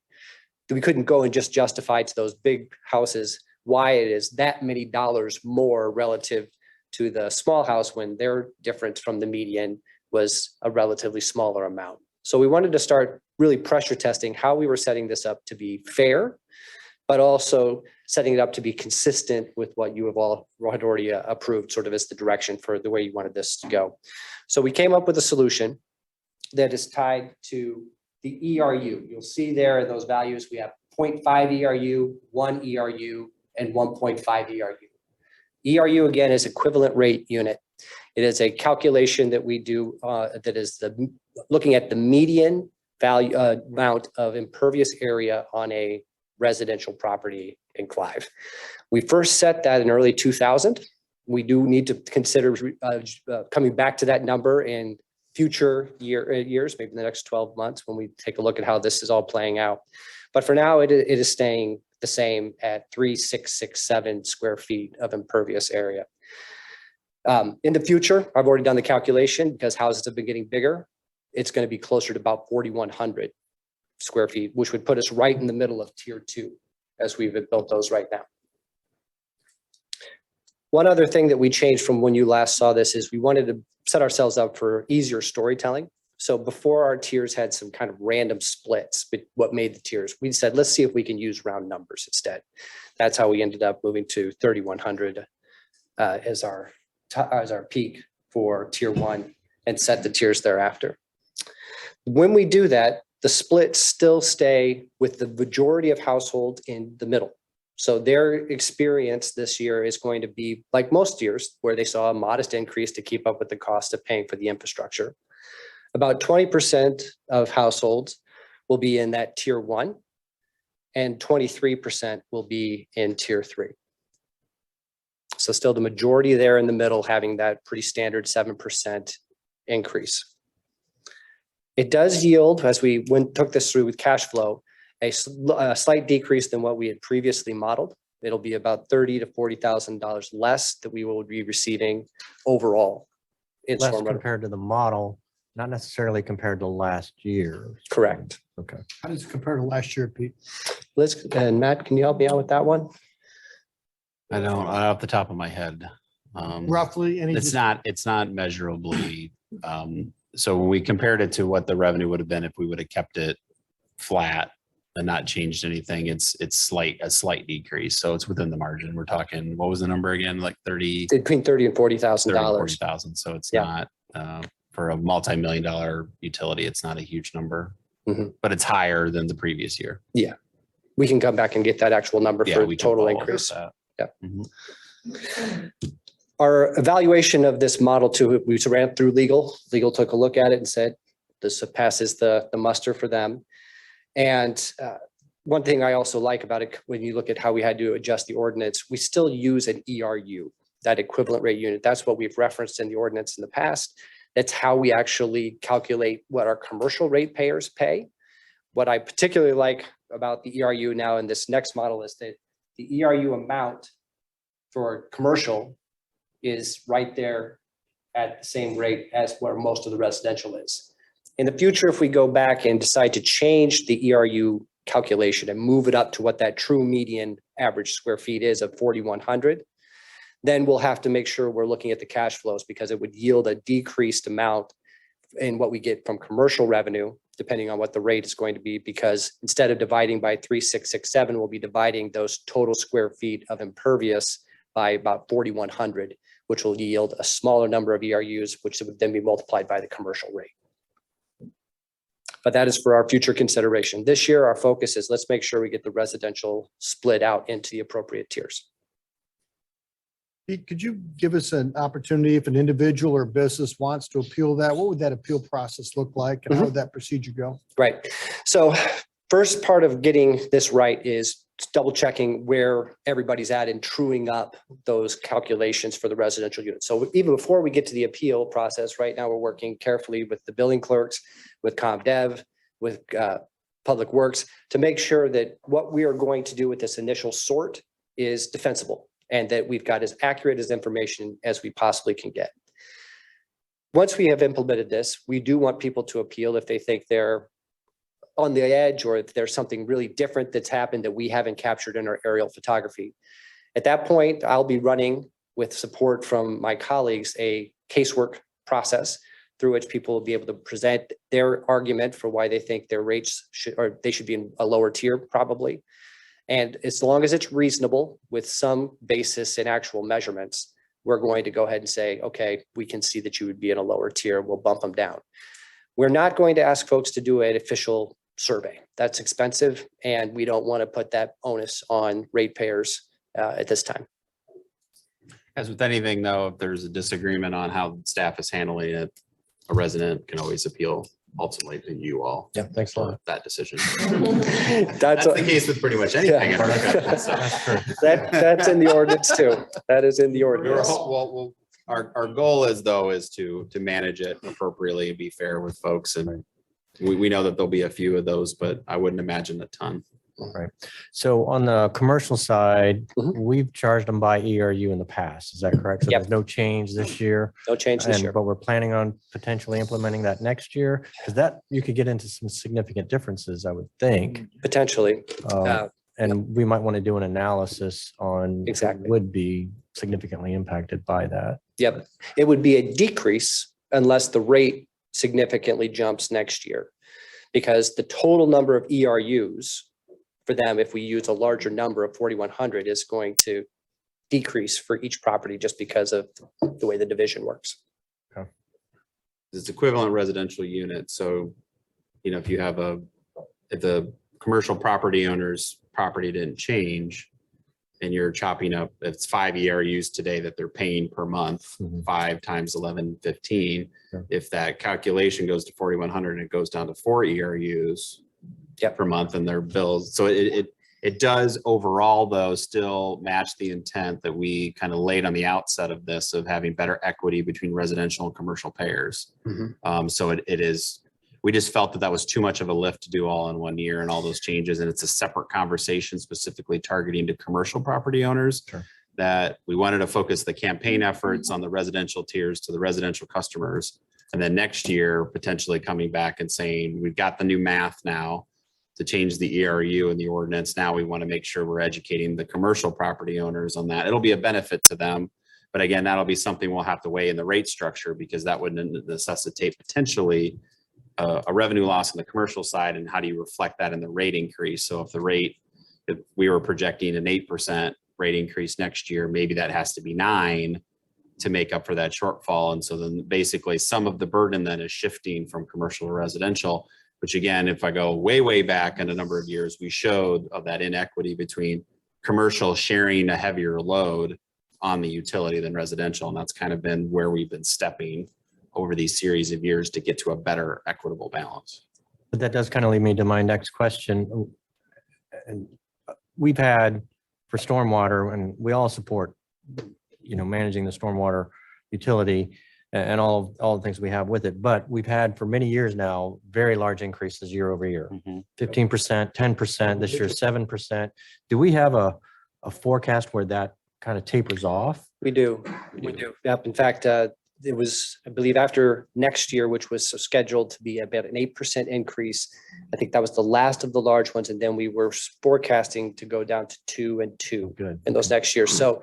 We couldn't go and just justify to those big houses why it is that many dollars more relative to the small house when their difference from the median was a relatively smaller amount. So we wanted to start really pressure testing how we were setting this up to be fair, but also setting it up to be consistent with what you have all had already approved sort of as the direction for the way you wanted this to go. So we came up with a solution that is tied to the ERU. You'll see there in those values, we have 0.5 ERU, 1 ERU, and 1.5 ERU. ERU again is equivalent rate unit. It is a calculation that we do that is looking at the median value amount of impervious area on a residential property in Clive. We first set that in early 2000. We do need to consider coming back to that number in future years, maybe in the next 12 months when we take a look at how this is all playing out. But for now, it is staying the same at 3,667 square feet of impervious area. In the future, I've already done the calculation because houses have been getting bigger. It's going to be closer to about 4,100 square feet, which would put us right in the middle of tier 2 as we've built those right now. One other thing that we changed from when you last saw this is we wanted to set ourselves up for easier storytelling. So before our tiers had some kind of random splits, but what made the tiers, we said, let's see if we can use round numbers instead. That's how we ended up moving to 3,100 as our peak for tier 1 and set the tiers thereafter. When we do that, the splits still stay with the majority of households in the middle. So their experience this year is going to be like most years where they saw a modest increase to keep up with the cost of paying for the infrastructure. About 20% of households will be in that tier 1 and 23% will be in tier 3. So still the majority there in the middle having that pretty standard 7% increase. It does yield, as we took this through with cash flow, a slight decrease than what we had previously modeled. It'll be about $30,000 to $40,000 less that we will be receiving overall. In Less storm water. compared to the model, not necessarily compared to last year. Correct. Okay. How does it compare to last year, Pete? Liz and Matt, can you help me out with that one? I don't, off the top of my head. Roughly, any? It's not measurably. So when we compared it to what the revenue would have been if we would have kept it flat and not changed anything, it's a slight decrease. So it's within the margin. We're talking, what was the number again? Like 30, Between $30,000 and $40,000. 40,000. So it's Yeah. not, for a multi-million-dollar utility, it's not a huge number, Mhm. but it's higher than the previous year. Yeah. We can come back and get that actual number Yeah, for we the can total follow up with increase. that. Yeah. Mhm. Our evaluation of this model too, we ran through legal. Legal took a look at it and said, this passes the muster for them. And one thing I also like about it, when you look at how we had to adjust the ordinance, we still use an ERU, that equivalent rate unit. That's what we've referenced in the ordinance in the past. That's how we actually calculate what our commercial ratepayers pay. What I particularly like about the ERU now in this next model is that the ERU amount for commercial is right there at the same rate as where most of the residential is. In the future, if we go back and decide to change the ERU calculation and move it up to what that true median average square feet is of 4,100, then we'll have to make sure we're looking at the cash flows because it would yield a decreased amount in what we get from commercial revenue, depending on what the rate is going to be, because instead of dividing by 3,667, we'll be dividing those total square feet of impervious by about 4,100, which will yield a smaller number of ERUs, which would then be multiplied by the commercial rate. But that is for our future consideration. This year, our focus is let's make sure we get the residential split out into the appropriate tiers. Pete, could you give us an opportunity if an individual or business wants to appeal that? What would that appeal process look like and how would that procedure go? Right. So first part of getting this right is double checking where everybody's at and truing up those calculations for the residential units. So even before we get to the appeal process, right now we're working carefully with the billing clerks, with ComDev, with Public Works to make sure that what we are going to do with this initial sort is defensible and that we've got as accurate as information as we possibly can get. Once we have implemented this, we do want people to appeal if they think they're on the edge or if there's something really different that's happened that we haven't captured in our aerial photography. At that point, I'll be running with support from my colleagues, a casework process through which people will be able to present their argument for why they think their rates should, or they should be in a lower tier probably. And as long as it's reasonable with some basis in actual measurements, we're going to go ahead and say, okay, we can see that you would be in a lower tier. We'll bump them down. We're not going to ask folks to do an official survey. That's expensive, and we don't want to put that onus on ratepayers at this time. As with anything, though, if there's a disagreement on how staff is handling it, a resident can always appeal ultimately to you all. Yeah, thanks a lot. That decision. That's the case with pretty much anything. in our country, so. That's in the ordinance too. That is in the ordinance. Well, our goal is to manage it appropriately and be fair with folks. And we know that there'll be a few of those, but I wouldn't imagine a ton. Right. So on the commercial side, Mhm. we've charged them by ERU in the past. Is that correct? So Yep. there's no change this year. No change this year. But we're planning on potentially implementing that next year because that you could get into some significant differences, I would think. Potentially. And we might want to do an analysis on who Exactly. would be significantly impacted by that. Yep. It would be a decrease unless the rate significantly jumps next year. Because the total number of ERUs for them, if we use a larger number of 4,100, is going to decrease for each property just because of the way the division works. It's equivalent residential unit. So, if you have if the commercial property owner's property didn't change and you're chopping up, it's 5 ERUs today that they're paying per month, 5 times 11, 15. Sure. If that calculation goes to 4,100 and it goes down to 4 ERUs per month and their bills. So it does overall though still match the intent that we kind of laid on the outset of this of having better equity between residential and commercial payers. So it is, we just felt that was too much of a lift to do all in 1 year and all those changes. And it's a separate conversation specifically targeting to commercial property owners. Sure. That we wanted to focus the campaign efforts on the residential tiers to the residential customers. And then next year, potentially coming back and saying, we've got the new math now to change the ERU and the ordinance. Now we want to make sure we're educating the commercial property owners on that. It'll be a benefit to them. But again, that'll be something we'll have to weigh in the rate structure because that would necessitate potentially a revenue loss on the commercial side. And how do you reflect that in the rate increase? So if we were projecting an 8% rate increase next year, maybe that has to be 9 to make up for that shortfall. And so then basically some of the burden then is shifting from commercial to residential, which again, if I go way back in a number of years, we showed of that inequity between commercial sharing a heavier load on the utility than residential. And that's kind of been where we've been stepping over these series of years to get to a better equitable balance. But that does kind of lead me to my next question. And we've had for stormwater, and we all support, managing the stormwater utility and all the things we have with it. But we've had for many years now, very large increases year over year, 15%, 10%, this year, 7%. Do we have a forecast where that kind of tapers off? We do. Yep. In fact, it was, I believe, after next year, which was scheduled to be about an 8% increase. I think that was the last of the large ones. And then we were forecasting to go down to 2 and 2 in those next years. So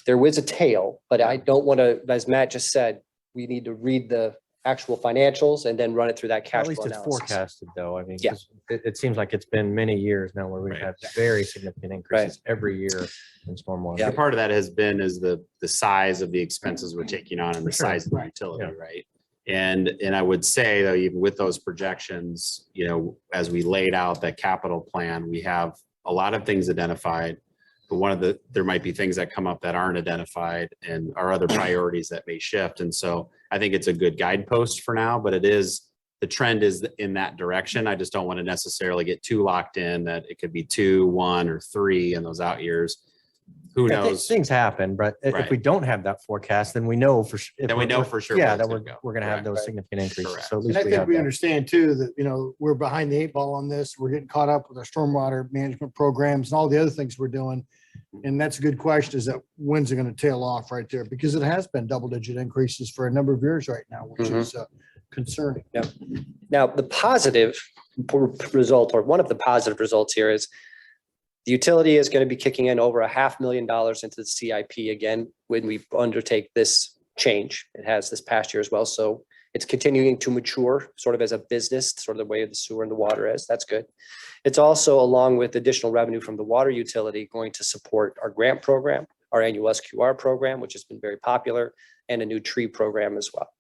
there was a tail, but I don't want to, as Matt just said, we need to read the actual financials and then run it through that cash At least flow it's analysis. forecasted though. I mean, Yeah. 'cause it seems like it's been many years now where we've had very significant increases every year in stormwater. And part of that has been the size of the expenses we're taking on and the size of the utility, right? And I would say though, even with those projections, as we laid out that capital plan, we have a lot of things identified. But there might be things that come up that aren't identified and are other priorities that may shift. And so I think it's a good guidepost for now, but it is the trend is in that direction. I just don't want to necessarily get too locked in that it could be 2, 1, or 3 in those out years. Who Yeah, knows? Things happen, but if Right. we don't have that forecast, then we know for. Then we know for sure Yeah, where it's that gonna go. we're going to have Correct. those significant increases. Correct. So at And least I we think have we that. understand too, that, we're behind the 8 ball on this. We're getting caught up with our stormwater management programs and all the other things we're doing. And that's a good question, is that when's it going to tail off right there? Because it has been double-digit increases for a number of years right now, which is concerning. Now, the positive result, or one of the positive results here, is the utility is going to be kicking in over $500,000 into the CIP again when we undertake this change. It has this past year as well. So it's continuing to mature sort of as a business, sort of the way the sewer and the water is. That's good. It's also, along with additional revenue from the water utility, going to support our grant program, our annual SQR program, which has been very popular, and a new tree program as well.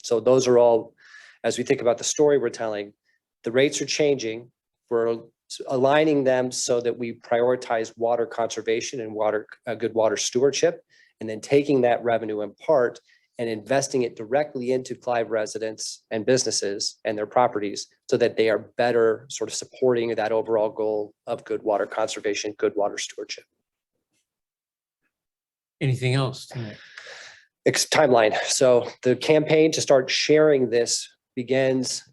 So those are all, as we think about the story we're telling, the rates are changing. We're aligning them so that we prioritize water conservation and good water stewardship, and then taking that revenue in part and investing it directly into Clive residents and businesses and their properties so that they are better sort of supporting that overall goal of good water conservation, good water stewardship. Anything else tonight? Timeline. So the campaign to start sharing this begins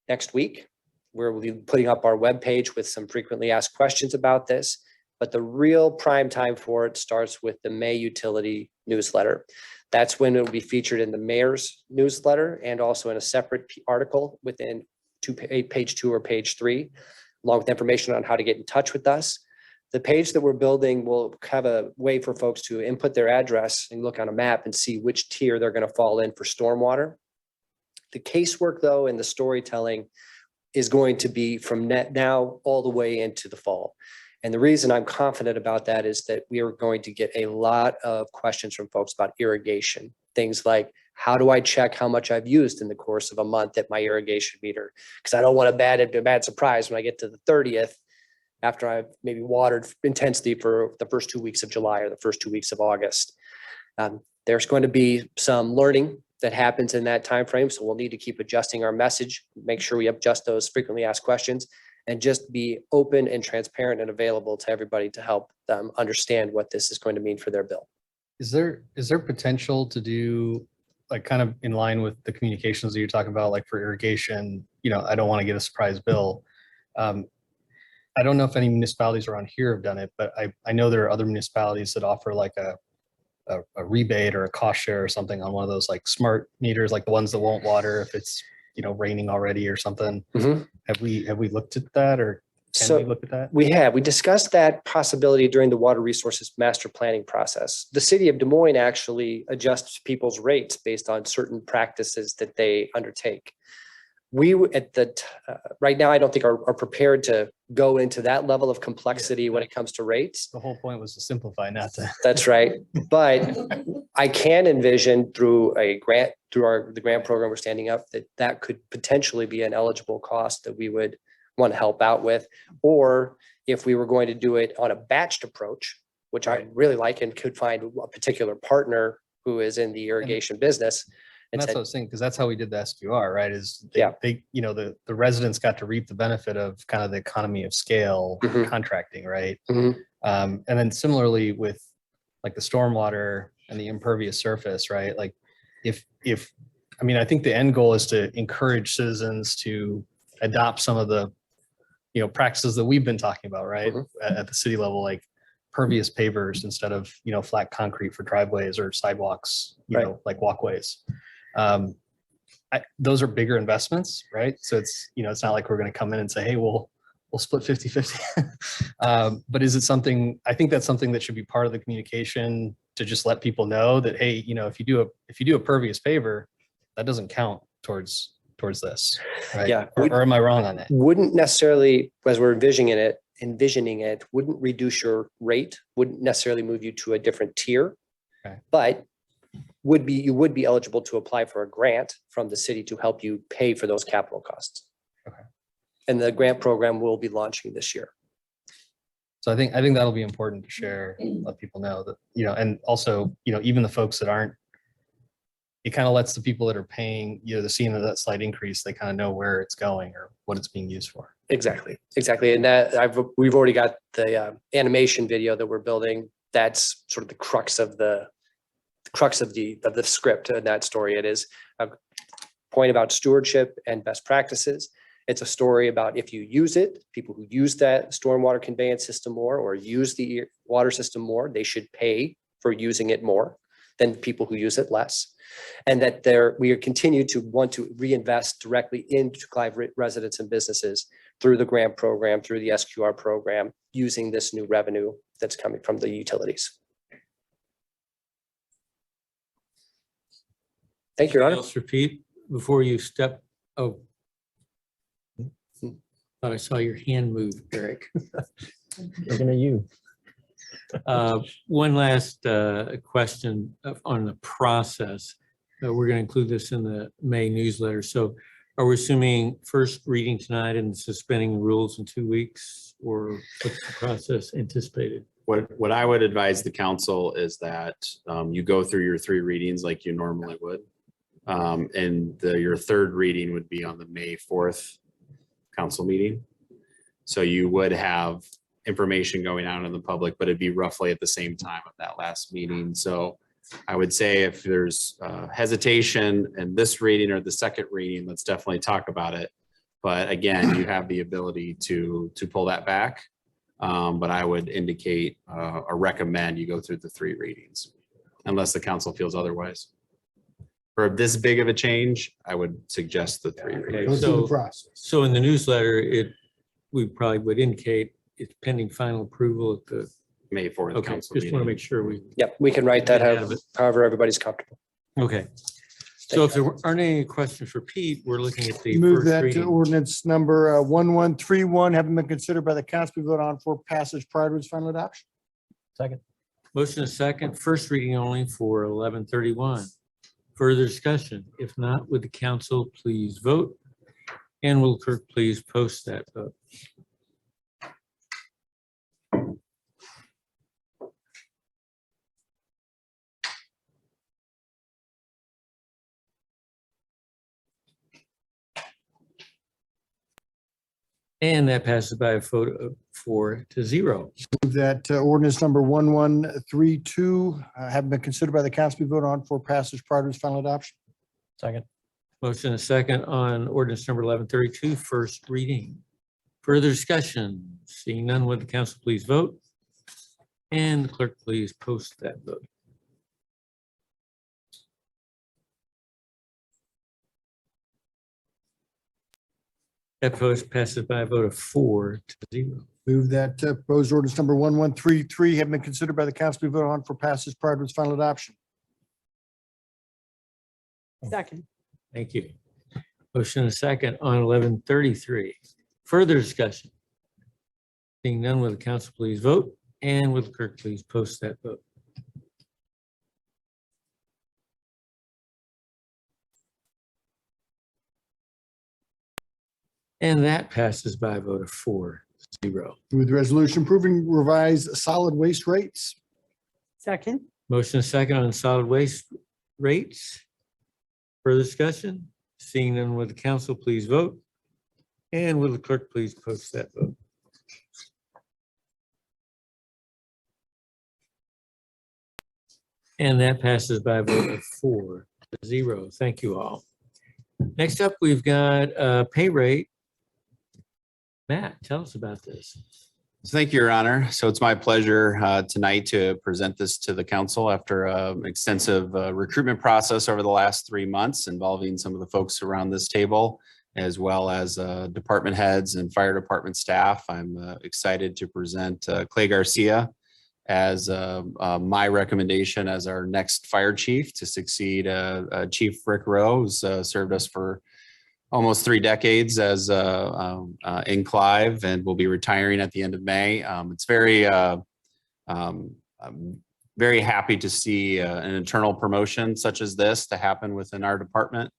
next week, where we'll be putting up our webpage with some frequently asked questions about this. But the real prime time for it starts with the May utility newsletter. That's when it will be featured in the mayor's newsletter and also in a separate article within page 2 or page 3, along with information on how to get in touch with us. The page that we're building will have a way for folks to input their address and look on a map and see which tier they're going to fall in for stormwater. The casework, though, and the storytelling is going to be from now all the way into the fall. And the reason I'm confident about that is that we are going to get a lot of questions from folks about irrigation. Things like, how do I check how much I've used in the course of a month at my irrigation meter? Because I don't want a bad surprise when I get to the 30th after I've maybe watered intensely for the first 2 weeks of July or the first 2 weeks of August. There's going to be some learning that happens in that time frame, so we'll need to keep adjusting our message, make sure we adjust those frequently asked questions, and just be open and transparent and available to everybody to help them understand what this is going to mean for their bill. Is there potential to do, like, kind of in line with the communications that you're talking about, like for irrigation? I don't want to get a surprise bill. I don't know if any municipalities around here have done it, but I know there are other municipalities that offer like a rebate or a cost share or something on one of those like smart meters, like the ones that won't water if it's raining already or something. Mhm. Have we looked at that, or can we look at that? We discussed that possibility during the water resources master planning process. The city of Des Moines actually adjusts people's rates based on certain practices that they undertake. We right now, I don't think are prepared to go into that level of complexity when it comes to rates. The whole point was to simplify, not to. That's right. But I can envision through a grant, the grant program we're standing up, that could potentially be an eligible cost that we would want to help out with. Or if we were going to do it on a batched approach, which I really like, and could find a particular partner who is in the irrigation business. And that's what I was saying, because that's how we did the SQR, right? Yeah. The residents got to reap the benefit of kind of the economy of scale Mhm. contracting, right? Mhm. And then similarly with like the stormwater and the impervious surface, right? Like I think the end goal is to encourage citizens to adopt some of the, practices that we've been talking about, right? Mhm. At the city level, like pervious pavers instead of, flat concrete for driveways or sidewalks, like walkways. Those are bigger investments, right? So it's not like we're going to come in and say, hey, we'll split 50-50. But is it something, I think that's something that should be part of the communication, to just let people know that, hey, if you do a pervious paver, that doesn't count towards this, right? Yeah. Or am I wrong on that? Wouldn't necessarily, as we're envisioning it, wouldn't reduce your rate, wouldn't necessarily move you to a different tier. Okay. But you would be eligible to apply for a grant from the city to help you pay for those capital costs. Okay. And the grant program will be launching this year. So I think that'll be important to share, let people know that, and also, even the folks that aren't it kind of lets the people that are paying, the seeing that slight increase, they kind of know where it's going or what it's being used for. Exactly. And that we've already got the animation video that we're building. That's sort of the crux of the script and that story. It is a point about stewardship and best practices. It's a story about if you use it, people who use that stormwater conveyance system more or use the water system more, they should pay for using it more than people who use it less. And that we continue to want to reinvest directly into Clive residents and businesses through the grant program, through the SQR program, using this new revenue that's coming from the utilities. Thank you, Your Honor. Else repeat before you step. Oh. Thought I saw your hand move, Eric. Looking at you. One last question on the process. We're going to include this in the May newsletter. So are we assuming first reading tonight and suspending the rules in 2 weeks, or what's the process anticipated? What I would advise the council is that you go through your 3 readings like you normally would. And your 3rd reading would be on the May 4th council meeting. So you would have information going out in the public, but it'd be roughly at the same time of that last meeting. So I would say if there's hesitation in this reading or the 2nd reading, let's definitely talk about it. But again, you have the ability to pull that back. But I would indicate or recommend you go through the 3 readings unless the council feels otherwise. For this big of a change, I would suggest the 3 readings. Go through the process. So in the newsletter, we probably would indicate it's pending final approval at the May 4th Okay, council just want to meeting. make sure we, Yep, we can write that Get ahead of it. however everybody's comfortable. okay. So if there aren't any questions for Pete, we're looking at the Move first that to reading. ordinance number 1131, having been considered by the council, be voted on for passage prior to its final adoption. Second. Motion is second, first reading only for 1131. Further discussion? If not, would the council please vote? And will clerk please post that vote? And that passes by a vote of 4-0. Move that ordinance number 1132, having been considered by the council, be voted on for passage prior to its final adoption. Second. Motion is second on ordinance number 1132, first reading. Further discussion? Seeing none, would the council please vote? And the clerk please post that vote. That vote passes by a vote of 4-0. Move that proposed ordinance number 1133, having been considered by the council, be voted on for passage prior to its final adoption. Second. Thank you. Motion is second on 1133. Further discussion? Seeing none, will the council please vote? And will the clerk please post that vote? And that passes by a vote of 4-0. Move the resolution approving revised solid waste rates. Second. Motion is second on solid waste rates. Further discussion? Seeing none, will the council please vote? And will the clerk please post that vote? And that passes by a vote of 4-0. Thank you all. Next up, we've got a pay rate. Matt, tell us about this. So thank you, Your Honor. So it's my pleasure tonight to present this to the council after an extensive recruitment process over the last 3 months involving some of the folks around this table, as well as department heads and fire department staff. I'm excited to present Clay Garcia as my recommendation as our next fire chief to succeed Chief Rick Rowe, who's served us for almost 3 decades as in Clive and will be retiring at the end of May. It's I'm very happy to see an internal promotion such as this to happen within our department,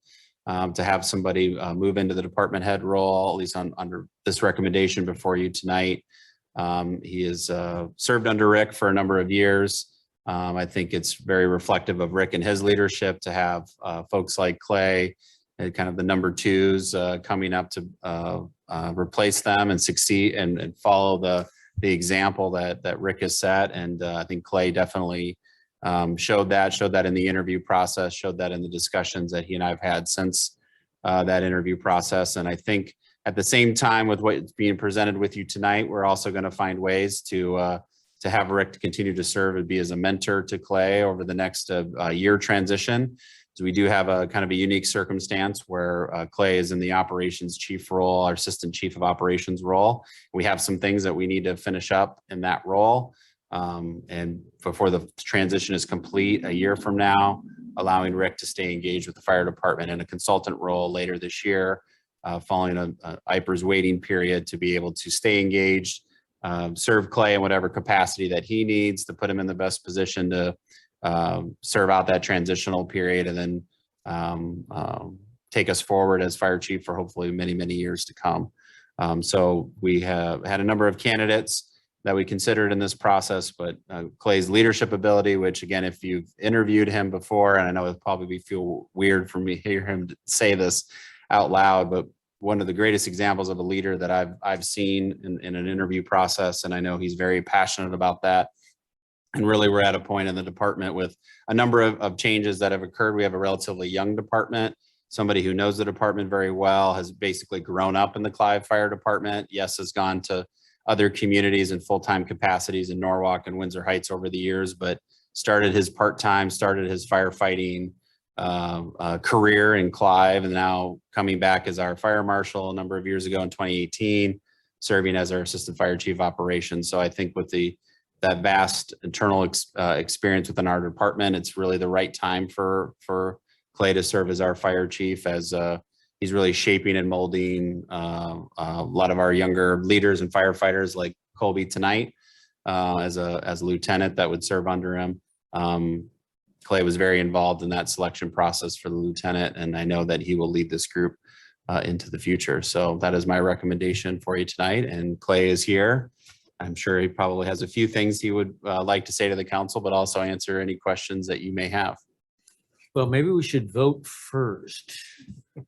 to have somebody move into the department head role, at least under this recommendation before you tonight. He has served under Rick for a number of years. I think it's very reflective of Rick and his leadership to have folks like Clay, kind of the number twos coming up to replace them and succeed and follow the example that Rick has set. And I think Clay definitely showed that in the interview process, showed that in the discussions that he and I have had since that interview process. And I think at the same time with what's being presented with you tonight, we're also going to find ways to have Rick continue to serve and be as a mentor to Clay over the next year transition. So we do have a kind of a unique circumstance where Clay is in the operations chief role, our assistant chief of operations role. We have some things that we need to finish up in that role. And before the transition is complete a year from now, allowing Rick to stay engaged with the fire department in a consultant role later this year, following a IPERS waiting period to be able to stay engaged, serve Clay in whatever capacity that he needs to put him in the best position to serve out that transitional period and then take us forward as fire chief for hopefully many, many years to come. So we have had a number of candidates that we considered in this process, but Clay's leadership ability, which again, if you've interviewed him before, and I know it'll probably feel weird for me to hear him say this out loud, but one of the greatest examples of a leader that I've seen in an interview process, and I know he's very passionate about that. And really, we're at a point in the department with a number of changes that have occurred. We have a relatively young department, somebody who knows the department very well, has basically grown up in the Clive Fire Department. Yes, has gone to other communities and full-time capacities in Norwalk and Windsor Heights over the years, but started his part-time, started his firefighting career in Clive, and now coming back as our fire marshal a number of years ago in 2018, serving as our assistant fire chief operations. So I think with that vast internal experience within our department, it's really the right time for Clay to serve as our fire chief, as he's really shaping and molding a lot of our younger leaders and firefighters like Colby tonight as a lieutenant that would serve under him. Clay was very involved in that selection process for the lieutenant, and I know that he will lead this group into the future. So that is my recommendation for you tonight. And Clay is here. I'm sure he probably has a few things he would like to say to the council, but also answer any questions that you may have. Well, maybe we should vote first.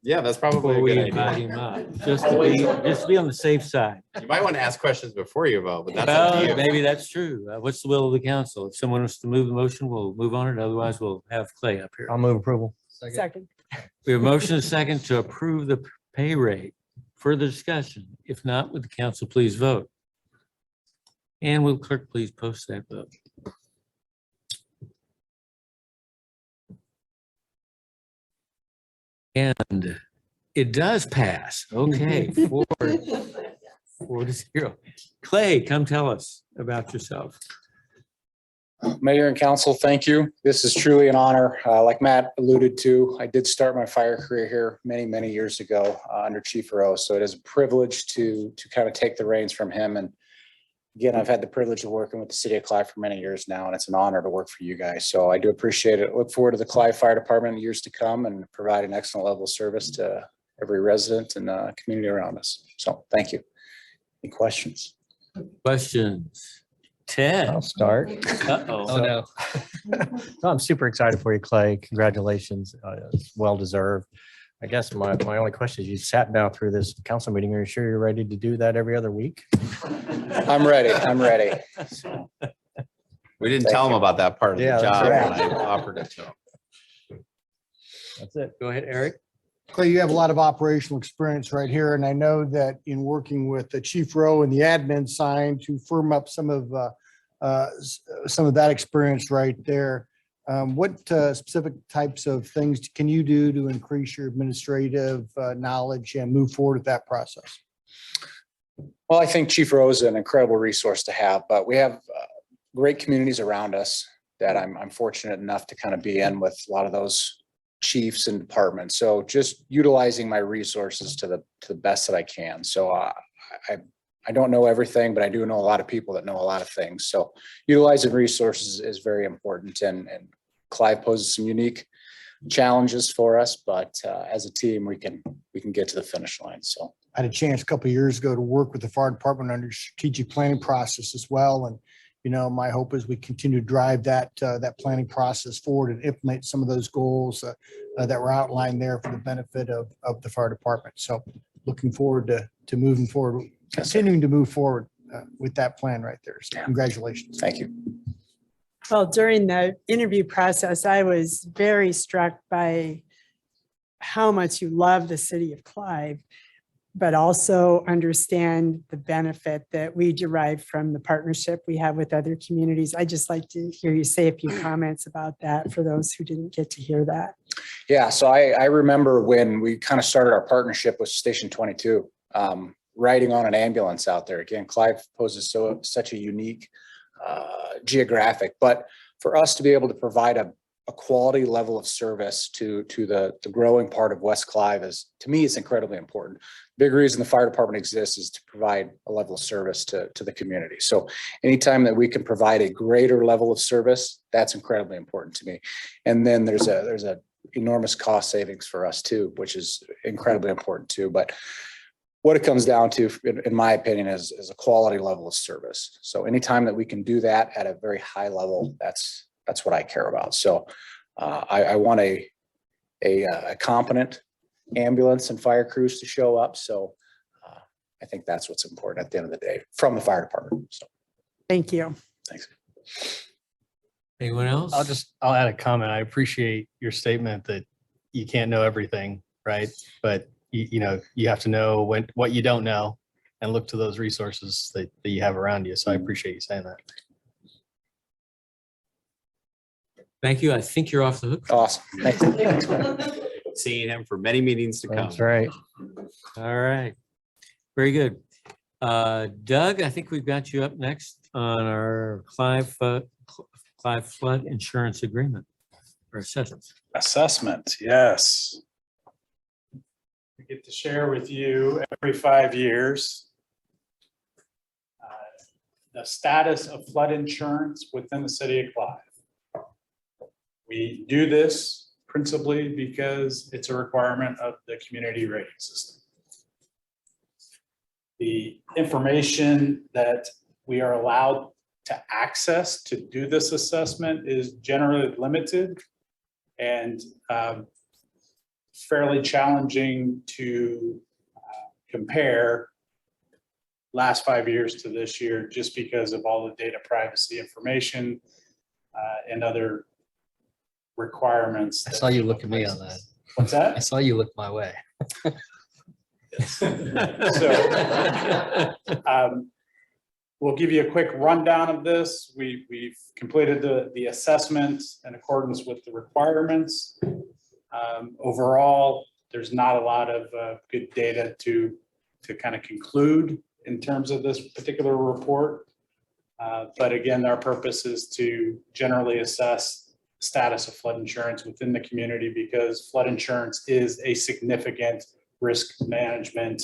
Yeah, that's Before probably we a good invite idea. him up, just to be on the safe side. You might want to ask questions before you vote, but that's up to Well, you. maybe that's true. What's the will of the council? If someone wants to move the motion, we'll move on it. Otherwise, we'll have Clay up here. I'll move approval. Second. We have a motion and a second to approve the pay rate. Further discussion? If not, would the council please vote? And will clerk please post that vote? And it does pass. Okay, 4-0. Clay, come tell us about yourself. Mayor and council, thank you. This is truly an honor. Like Matt alluded to, I did start my fire career here many, many years ago under Chief Rowe. So it is a privilege to kind of take the reins from him. And again, I've had the privilege of working with the city of Clive for many years now, and it's an honor to work for you guys. So I do appreciate it. Look forward to the Clive Fire Department in years to come and provide an excellent level of service to every resident and community around us. So thank you. Any questions? Questions? Ted? I'll start. Uh-oh. Oh, no. No, I'm super excited for you, Clay. Congratulations. It's well deserved. I guess my only question is, you sat down through this council meeting. Are you sure you're ready to do that every other week? I'm ready. I'm ready. We didn't tell him about that part of the Yeah, that's job. right. When I offered it to him. That's it. Go ahead, Eric. Clay, you have a lot of operational experience right here, and I know that in working with the Chief Rowe and the admin side to firm up some of that experience right there. What specific types of things can you do to increase your administrative knowledge and move forward with that process? Well, I think Chief Rowe is an incredible resource to have, but we have great communities around us that I'm fortunate enough to kind of be in with a lot of those chiefs and departments. So just utilizing my resources to the best that I can. So I don't know everything, but I do know a lot of people that know a lot of things. So utilizing resources is very important. And Clive poses some unique challenges for us, but as a team, we can get to the finish line. So I had a chance a couple of years ago to work with the fire department under strategic planning process as well. And My hope is we continue to drive that planning process forward and implement some of those goals that were outlined there for the benefit of the fire department. So looking forward to moving forward, continuing to move forward with that plan right there. So congratulations. Thank you. Well, during the interview process, I was very struck by how much you love the city of Clive, but also understand the benefit that we derive from the partnership we have with other communities. I'd just like to hear you say a few comments about that for those who didn't get to hear that. Yeah, so I remember when we kind of started our partnership with Station 22, riding on an ambulance out there. Again, Clive poses such a unique geographic, but for us to be able to provide a quality level of service to the growing part of West Clive is, to me, is incredibly important. Big reason the fire department exists is to provide a level of service to the community. So anytime that we can provide a greater level of service, that's incredibly important to me. And then there's a enormous cost savings for us too, which is incredibly important too. But what it comes down to, in my opinion, is a quality level of service. So anytime that we can do that at a very high level, that's what I care about. So I want a competent ambulance and fire crews to show up. So I think that's what's important at the end of the day from the fire department. So Thank you. thanks. Anyone else? I'll add a comment. I appreciate your statement that you can't know everything, right? But you have to know what you don't know and look to those resources that you have around you. So I appreciate you saying that. Thank you. I think you're off the hook. Awesome. Thank you. Seeing him for many meetings to come. That's right. All right. Very good. Doug, I think we've got you up next on our Clive flood insurance agreement or assessment. Assessment, yes. I get to share with you every 5 years the status of flood insurance within the city of Clive. We do this principally because it's a requirement of the community rating system. The information that we are allowed to access to do this assessment is generally limited and fairly challenging to compare last 5 years to this year, just because of all the data privacy information and other requirements. I saw you look at me on that. What's that? I saw you look my way. So we'll give you a quick rundown of this. We've completed the assessment in accordance with the requirements. Overall, there's not a lot of good data to kind of conclude in terms of this particular report. But again, our purpose is to generally assess status of flood insurance within the community, because flood insurance is a significant risk management.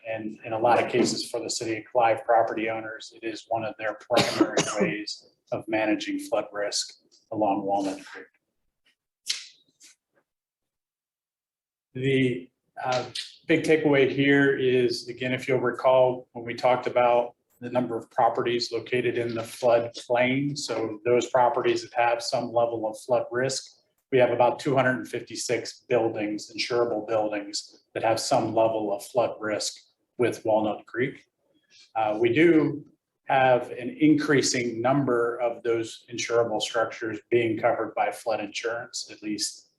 And in a lot of cases for the city of Clive property owners, it is one of their primary ways of managing flood risk along Walnut Creek. The big takeaway here is, again, if you'll recall, when we talked about the number of properties located in the flood plain, so those properties that have some level of flood risk, we have about 256 buildings, insurable buildings, that have some level of flood risk with Walnut Creek. We do have an increasing number of those insurable structures being covered by flood insurance, at least,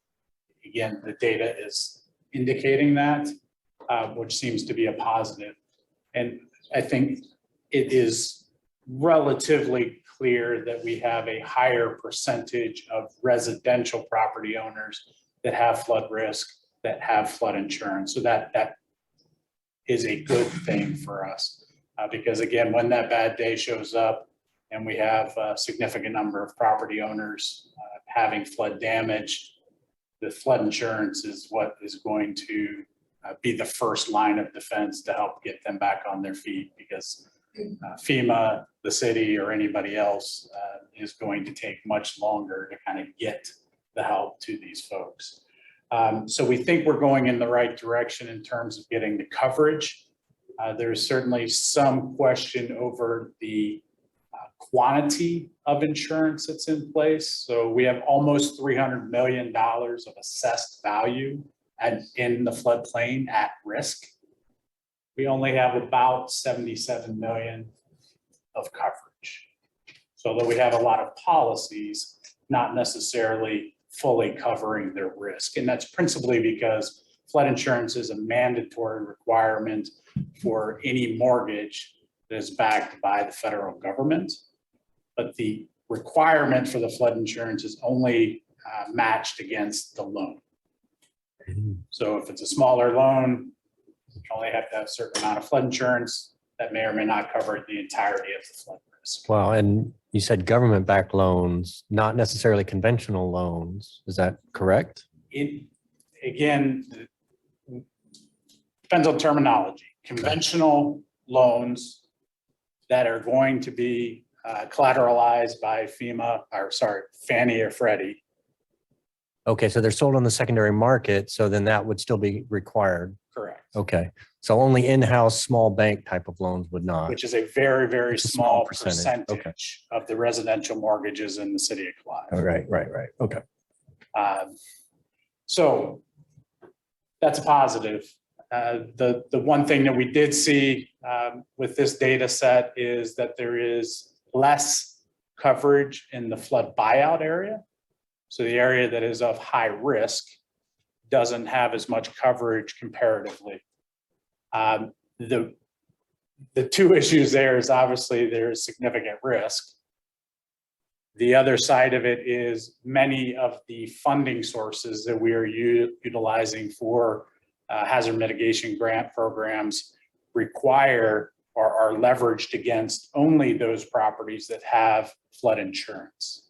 again, the data is indicating that, which seems to be a positive. And I think it is relatively clear that we have a higher percentage of residential property owners that have flood risk, that have flood insurance. So that is a good thing for us. Because again, when that bad day shows up and we have a significant number of property owners having flood damage, the flood insurance is what is going to be the first line of defense to help get them back on their feet, because FEMA, the city, or anybody else is going to take much longer to kind of get the help to these folks. So we think we're going in the right direction in terms of getting the coverage. There's certainly some question over the quantity of insurance that's in place. So we have almost $300 million of assessed value and in the floodplain at risk. We only have about 77 million of coverage. So although we have a lot of policies, not necessarily fully covering their risk. And that's principally because flood insurance is a mandatory requirement for any mortgage that is backed by the federal government. But the requirement for the flood insurance is only matched against the loan. So if it's a smaller loan, you only have to have a certain amount of flood insurance that may or may not cover the entirety of the flood risk. Wow. And you said government-backed loans, not necessarily conventional loans. Is that correct? Again, depends on terminology. Conventional loans that are going to be collateralized by Fannie or Freddie. Okay, so they're sold on the secondary market, so then that would still be required. Correct. Okay, so only in-house small bank type of loans would not. Which is a very, very It's a small small percentage. Okay. percentage of the residential mortgages in the city of Clive. All right. Okay. So that's a positive. The one thing that we did see with this data set is that there is less coverage in the flood buyout area. So the area that is of high risk doesn't have as much coverage comparatively. The two issues there is obviously there's significant risk. The other side of it is many of the funding sources that we are utilizing for hazard mitigation grant programs require or are leveraged against only those properties that have flood insurance.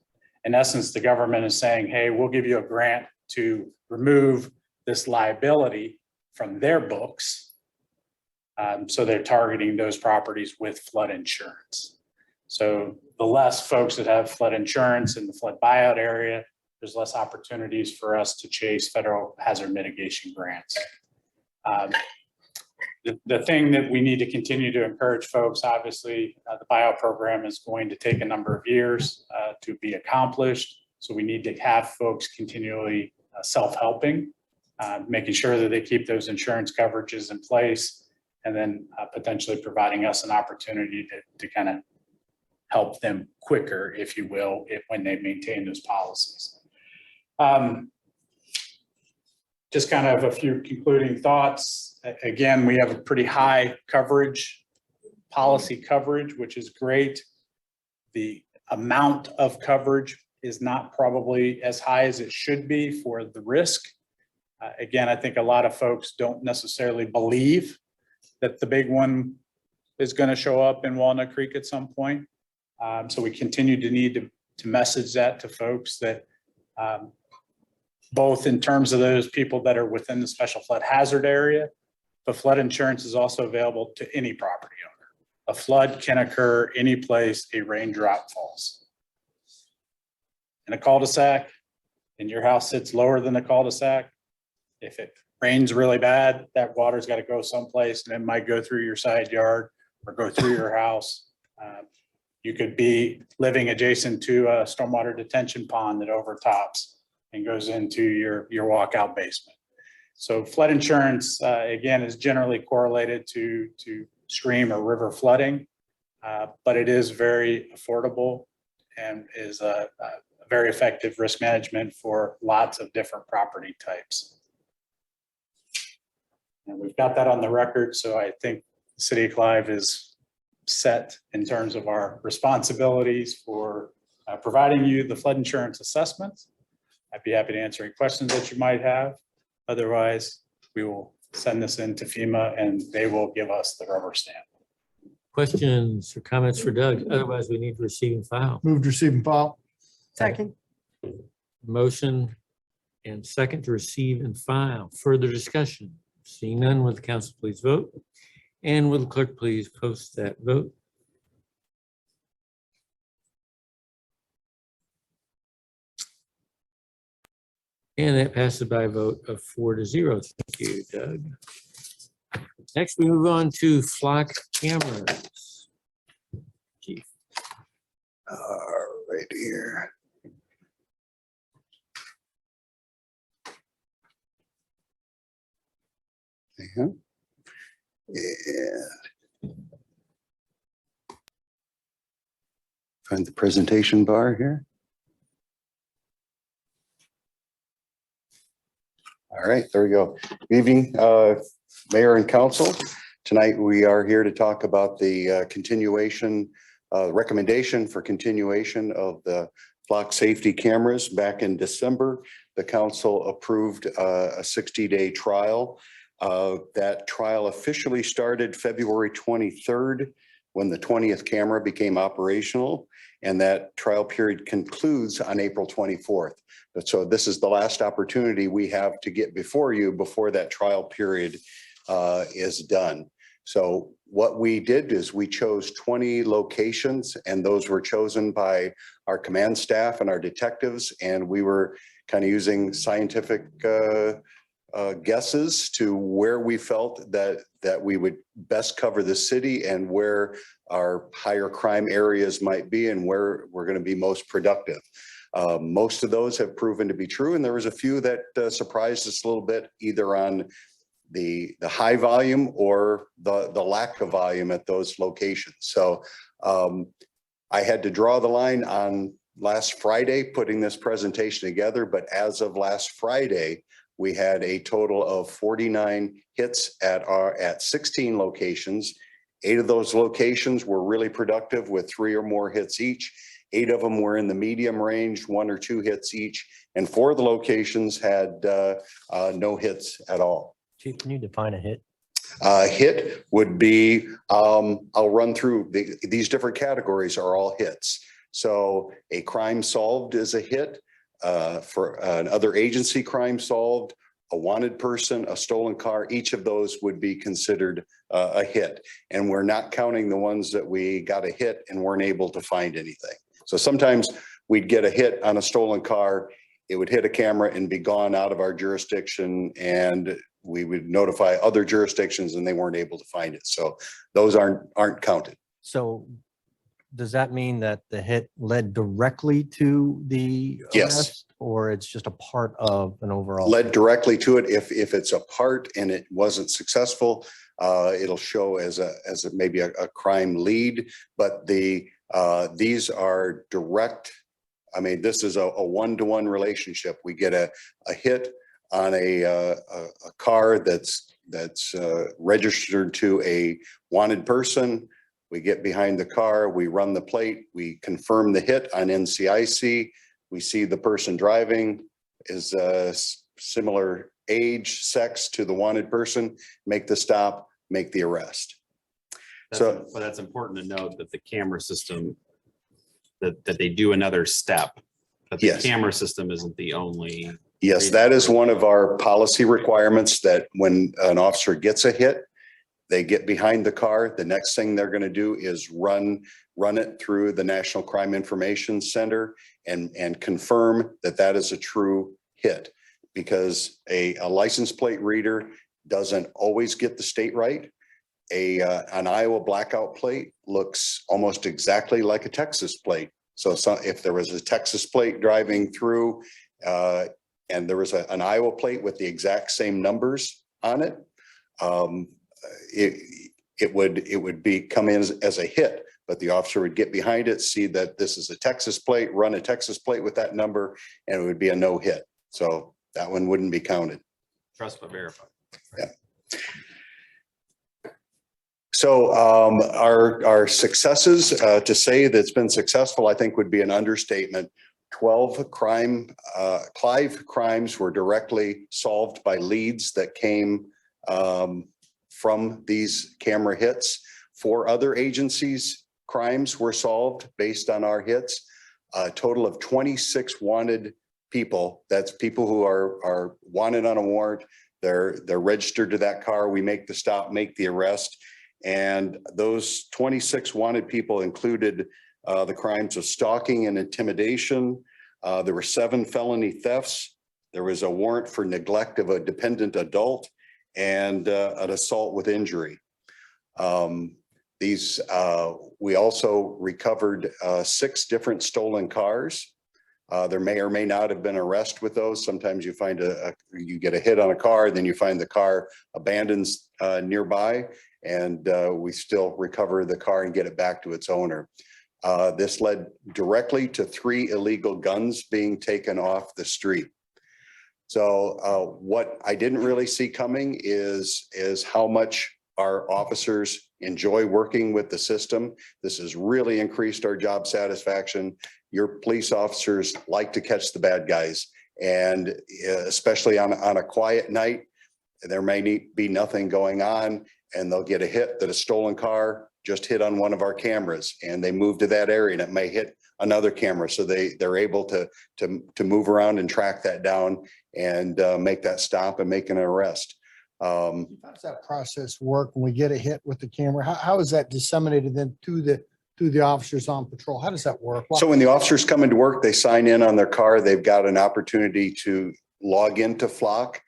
In essence, the government is saying, hey, we'll give you a grant to remove this liability from their books. So they're targeting those properties with flood insurance. So the less folks that have flood insurance in the flood buyout area, there's less opportunities for us to chase federal hazard mitigation grants. The thing that we need to continue to encourage folks, obviously, the buyout program is going to take a number of years to be accomplished. So we need to have folks continually self-helping, making sure that they keep those insurance coverages in place, and then potentially providing us an opportunity to kind of help them quicker, if you will, when they maintain those policies. Just kind of a few concluding thoughts. Again, we have a pretty high coverage, policy coverage, which is great. The amount of coverage is not probably as high as it should be for the risk. Again, I think a lot of folks don't necessarily believe that the big one is going to show up in Walnut Creek at some point. So we continue to need to message that to folks that both in terms of those people that are within the special flood hazard area, but flood insurance is also available to any property owner. A flood can occur any place a raindrop falls. In a cul-de-sac, and your house sits lower than the cul-de-sac, if it rains really bad, that water's got to go someplace, and it might go through your side yard or go through your house. You could be living adjacent to a stormwater detention pond that overtops and goes into your walkout basement. So flood insurance, again, is generally correlated to stream or river flooding, but it is very affordable and is a very effective risk management for lots of different property types. And we've got that on the record, so I think the city of Clive is set in terms of our responsibilities for providing you the flood insurance assessment. I'd be happy to answer any questions that you might have. Otherwise, we will send this in to FEMA and they will give us the rubber stamp. Questions or comments for Doug? Otherwise, we need to receive and file. Move to receive and file. Second. Motion and second to receive and file. Further discussion? Seeing none, will the council please vote? And will the clerk please post that vote? And that passes by a vote of 4-0. Thank you, Doug. Next, we move on to flock cameras. Chief. Right here. Yeah. Find the presentation bar here. All right, there we go. Good evening, Mayor and Council. Tonight, we are here to talk about the continuation, recommendation for continuation of the flock safety cameras. Back in December, the council approved a 60-day trial. That trial officially started February 23rd, when the 20th camera became operational, and that trial period concludes on April 24th. So this is the last opportunity we have to get before you before that trial period is done. So what we did is we chose 20 locations, and those were chosen by our command staff and our detectives, and we were kind of using scientific guesses to where we felt that we would best cover the city and where our higher crime areas might be and where we're going to be most productive. Most of those have proven to be true, and there was a few that surprised us a little bit, either on the high volume or the lack of volume at those locations. So I had to draw the line on last Friday putting this presentation together, but as of last Friday, we had a total of 49 hits at 16 locations. 8 of those locations were really productive with 3 or more hits each. 8 of them were in the medium range, 1 or 2 hits each, and 4 of the locations had no hits at all. Chief, can you define a hit? Hit would be, I'll run through these different categories are all hits. So a crime solved is a hit. For another agency crime solved, a wanted person, a stolen car, each of those would be considered a hit. And we're not counting the ones that we got a hit and weren't able to find anything. So sometimes we'd get a hit on a stolen car, it would hit a camera and be gone out of our jurisdiction, and we would notify other jurisdictions and they weren't able to find it. So those aren't counted. So does that mean that the hit led directly to the Yes. arrest, or it's just a part of an overall? Led directly to it. If it's a part and it wasn't successful, it'll show as maybe a crime lead. But these are direct. I mean, this is a one-to-one relationship. We get a hit on a car that's registered to a wanted person. We get behind the car, we run the plate, we confirm the hit on NCIC. We see the person driving is a similar age, sex to the wanted person, make the stop, make the arrest. But that's important to note that the camera system, that they do another step, but the Yes. camera system isn't the only. Yes, that is one of our policy requirements, that when an officer gets a hit, they get behind the car. The next thing they're going to do is run it through the National Crime Information Center and confirm that that is a true hit, because a license plate reader doesn't always get the state right. An Iowa blackout plate looks almost exactly like a Texas plate. So if there was a Texas plate driving through and there was an Iowa plate with the exact same numbers on it, it would come in as a hit, but the officer would get behind it, see that this is a Texas plate, run a Texas plate with that number, and it would be a no hit. So that one wouldn't be counted. Trust but verify. Yeah. So our successes, to say that it's been successful, I think would be an understatement. 12 Clive crimes were directly solved by leads that came from these camera hits. 4 other agencies' crimes were solved based on our hits. A total of 26 wanted people. That's people who are wanted on a warrant. They're registered to that car. We make the stop, make the arrest. And those 26 wanted people included the crimes of stalking and intimidation. There were 7 felony thefts. There was a warrant for neglect of a dependent adult and an assault with injury. We also recovered 6 different stolen cars. There may or may not have been arrest with those. Sometimes you find you get a hit on a car, then you find the car abandoned nearby, and we still recover the car and get it back to its owner. This led directly to 3 illegal guns being taken off the street. So what I didn't really see coming is how much our officers enjoy working with the system. This has really increased our job satisfaction. Your police officers like to catch the bad guys, and especially on a quiet night, there may be nothing going on, and they'll get a hit that a stolen car just hit on one of our cameras, and they move to that area and it may hit another camera. So they're able to move around and track that down and make that stop and make an arrest. How does that process work when we get a hit with the camera? How is that disseminated then to the officers on patrol? How does that work? So when the officers come into work, they sign in on their car. They've got an opportunity to log into Flock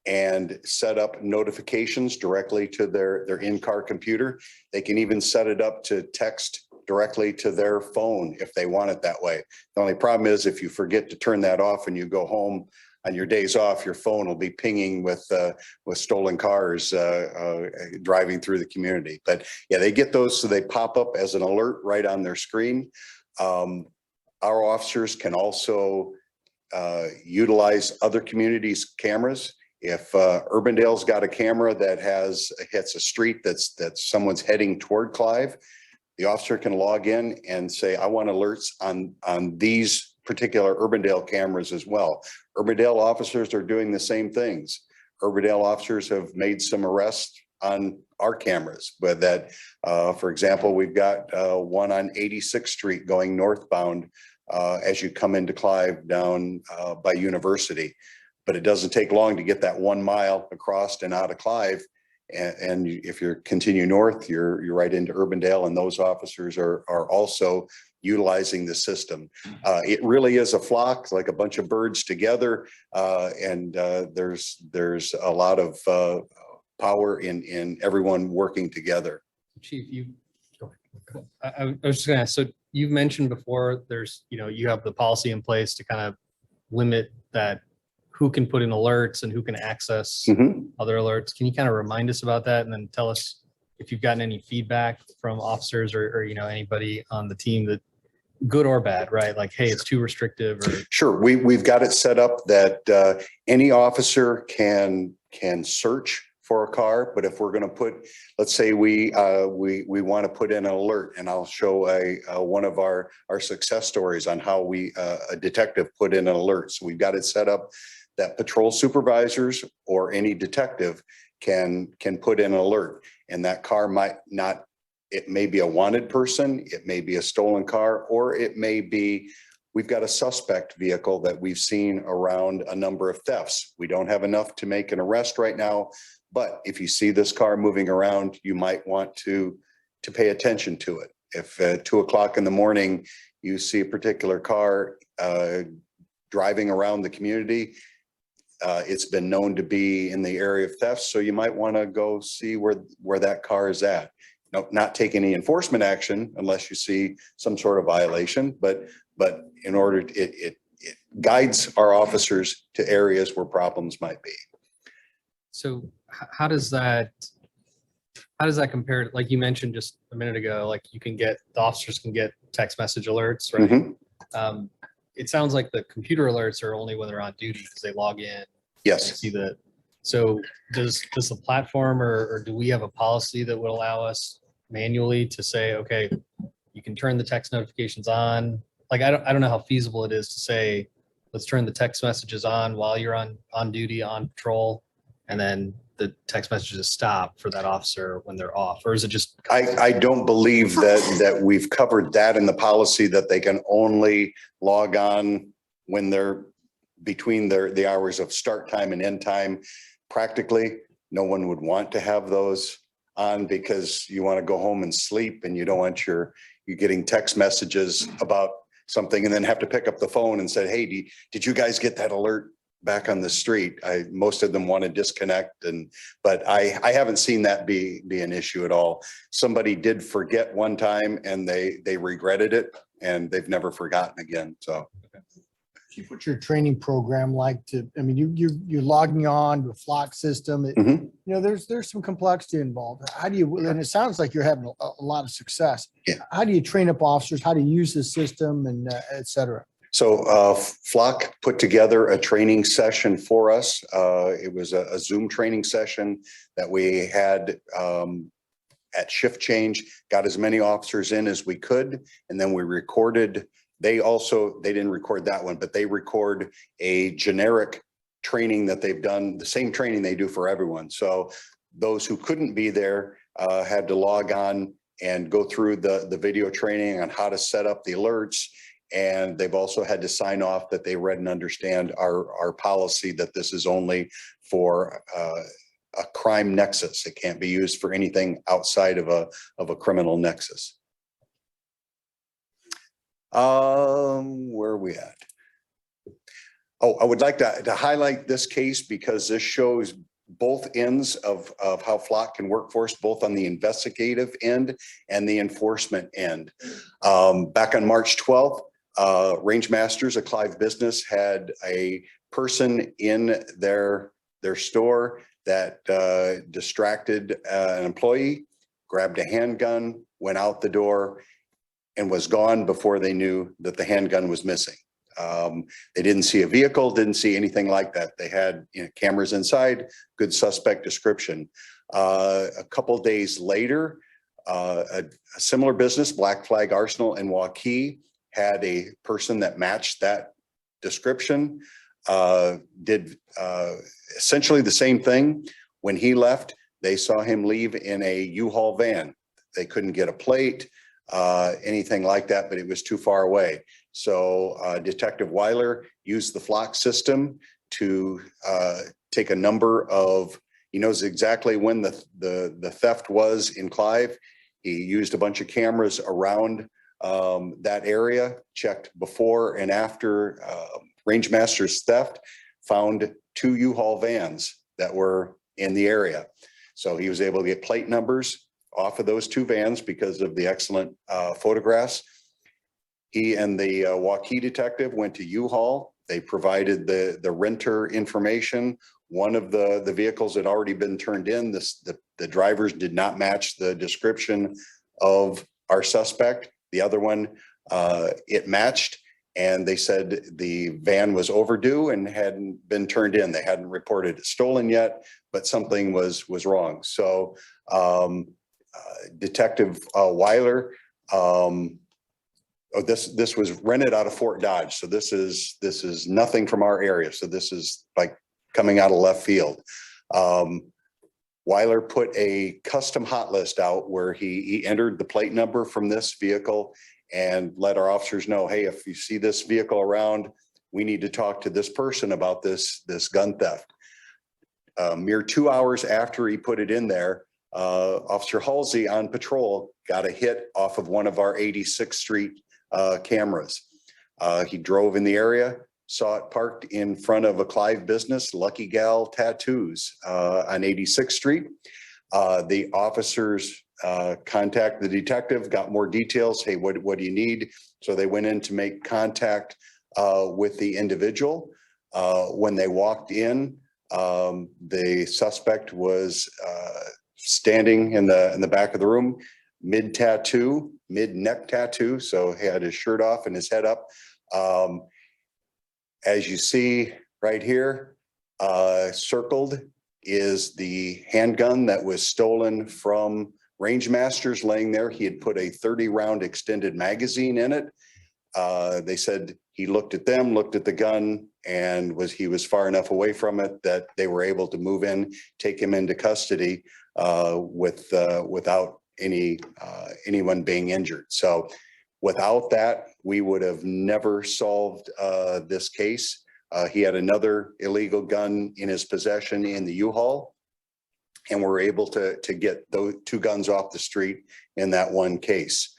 and set up notifications directly to their in-car computer. They can even set it up to text directly to their phone if they want it that way. The only problem is if you forget to turn that off and you go home on your days off, your phone will be pinging with stolen cars driving through the community. But yeah, they get those, so they pop up as an alert right on their screen. Our officers can also utilize other communities' cameras. If Urbandale's got a camera that hits a street that someone's heading toward Clive, the officer can log in and say, I want alerts on these particular Urbandale cameras as well. Urbandale officers are doing the same things. Urbandale officers have made some arrests on our cameras, but that, for example, we've got one on 86th Street going northbound as you come into Clive down by University. But it doesn't take long to get that 1 mile across and out of Clive. And if you continue north, you're right into Urbandale, and those officers are also utilizing the system. It really is a flock, like a bunch of birds together, and there's a lot of power in everyone working together. Chief, I was just gonna ask, so you've mentioned before there's, you have the policy in place to kind of limit that who can put in alerts and who can access other alerts. Can you kind of remind us about that and then tell us if you've gotten any feedback from officers or anybody on the team that good or bad, right? Like, hey, it's too restrictive or. Sure. We've got it set up that any officer can search for a car, but if we're going to put, let's say we want to put in an alert, and I'll show one of our success stories on how a detective put in an alert. So we've got it set up that patrol supervisors or any detective can put in an alert, and that car might not, it may be a wanted person, it may be a stolen car, or it may be, we've got a suspect vehicle that we've seen around a number of thefts. We don't have enough to make an arrest right now, but if you see this car moving around, you might want to pay attention to it. If at 2 o'clock in the morning, you see a particular car driving around the community, it's been known to be in the area of theft, so you might want to go see where that car is at. No, not take any enforcement action unless you see some sort of violation, but in order it guides our officers to areas where problems might be. So how does that compare to, like you mentioned just a minute ago, like the officers can get text message alerts, right? It sounds like the computer alerts are only when they're on duty because they log in. Yes. So does the platform or do we have a policy that would allow us manually to say, okay, you can turn the text notifications on? Like, I don't know how feasible it is to say, let's turn the text messages on while you're on duty, on patrol, and then the text messages stop for that officer when they're off, or is it just? I don't believe that we've covered that in the policy, that they can only log on when they're between the hours of start time and end time. Practically, no one would want to have those on because you want to go home and sleep, and you don't want you getting text messages about something and then have to pick up the phone and say, hey, did you guys get that alert back on the street. Most of them want to disconnect but I haven't seen that be an issue at all. Somebody did forget one time and they regretted it and they've never forgotten again. So. Chief, what's your training program like I mean, you're logging on to a flock system. Mhm. You know, there's some complexity involved. How do you, and it sounds like you're having a lot of success. Yeah. How do you train up officers? How to use the system and et cetera? So Flock put together a training session for us. It was a Zoom training session that we had at shift change, got as many officers in as we could, and then we recorded. They didn't record that one, but they record a generic training that they've done, the same training they do for everyone. So those who couldn't be there had to log on and go through the video training on how to set up the alerts. And they've also had to sign off that they read and understand our policy that this is only for a crime nexus. It can't be used for anything outside of a criminal nexus. Where are we at? Oh, I would like to highlight this case because this shows both ends of how Flock can work for us, both on the investigative end and the enforcement end. Back on March 12th, Range Masters, a Clive business, had a person in their store that distracted an employee, grabbed a handgun, went out the door, and was gone before they knew that the handgun was missing. They didn't see a vehicle, didn't see anything like that. They had cameras inside, good suspect description. A couple of days later, a similar business, Black Flag Arsenal in Waukee, had a person that matched that description, did essentially the same thing. When he left, they saw him leave in a U-Haul van. They couldn't get a plate, anything like that, but it was too far away. So Detective Weiler used the Flock system to take a number of, he knows exactly when the theft was in Clive. He used a bunch of cameras around that area, checked before and after Range Master's theft, found 2 U-Haul vans that were in the area. So he was able to get plate numbers off of those 2 vans because of the excellent photographs. He and the Waukee detective went to U-Haul. They provided the renter information. One of the vehicles had already been turned in. The drivers did not match the description of our suspect. The other one, it matched, and they said the van was overdue and hadn't been turned in. They hadn't reported it stolen yet, but something was wrong. So Detective Weiler, this was rented out of Fort Dodge. So this is nothing from our area. So this is like coming out of left field. Weiler put a custom hot list out where he entered the plate number from this vehicle and let our officers know, hey, if you see this vehicle around, we need to talk to this person about this gun theft. Mere 2 hours after he put it in there, Officer Halsey on patrol got a hit off of one of our 86th Street cameras. He drove in the area, saw it parked in front of a Clive business, Lucky Gal Tattoos on 86th Street. The officers contacted the detective, got more details. Hey, what do you need? So they went in to make contact with the individual. When they walked in, the suspect was standing in the back of the room, mid neck tattoo. So he had his shirt off and his head up. As you see right here, circled is the handgun that was stolen from Range Masters laying there. He had put a 30-round extended magazine in it. They said he looked at them, looked at the gun, and he was far enough away from it that they were able to move in, take him into custody without anyone being injured. So without that, we would have never solved this case. He had another illegal gun in his possession in the U-Haul, and we're able to get those 2 guns off the street in that one case.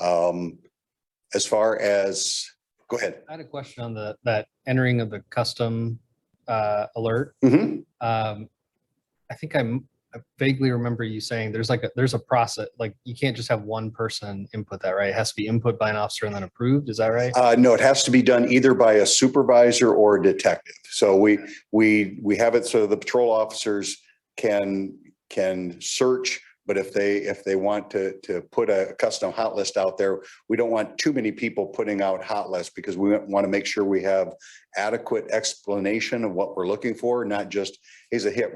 As far as, go ahead. I had a question on that entering of the custom alert. Mhm. I think I vaguely remember you saying there's a process, like you can't just have one person input that, right? It has to be input by an officer and then approved. Is that right? No, it has to be done either by a supervisor or a detective. So we have it so the patrol officers can search, but if they want to put a custom hot list out there, we don't want too many people putting out hot lists because we want to make sure we have adequate explanation of what we're looking for, not just, here's a hit,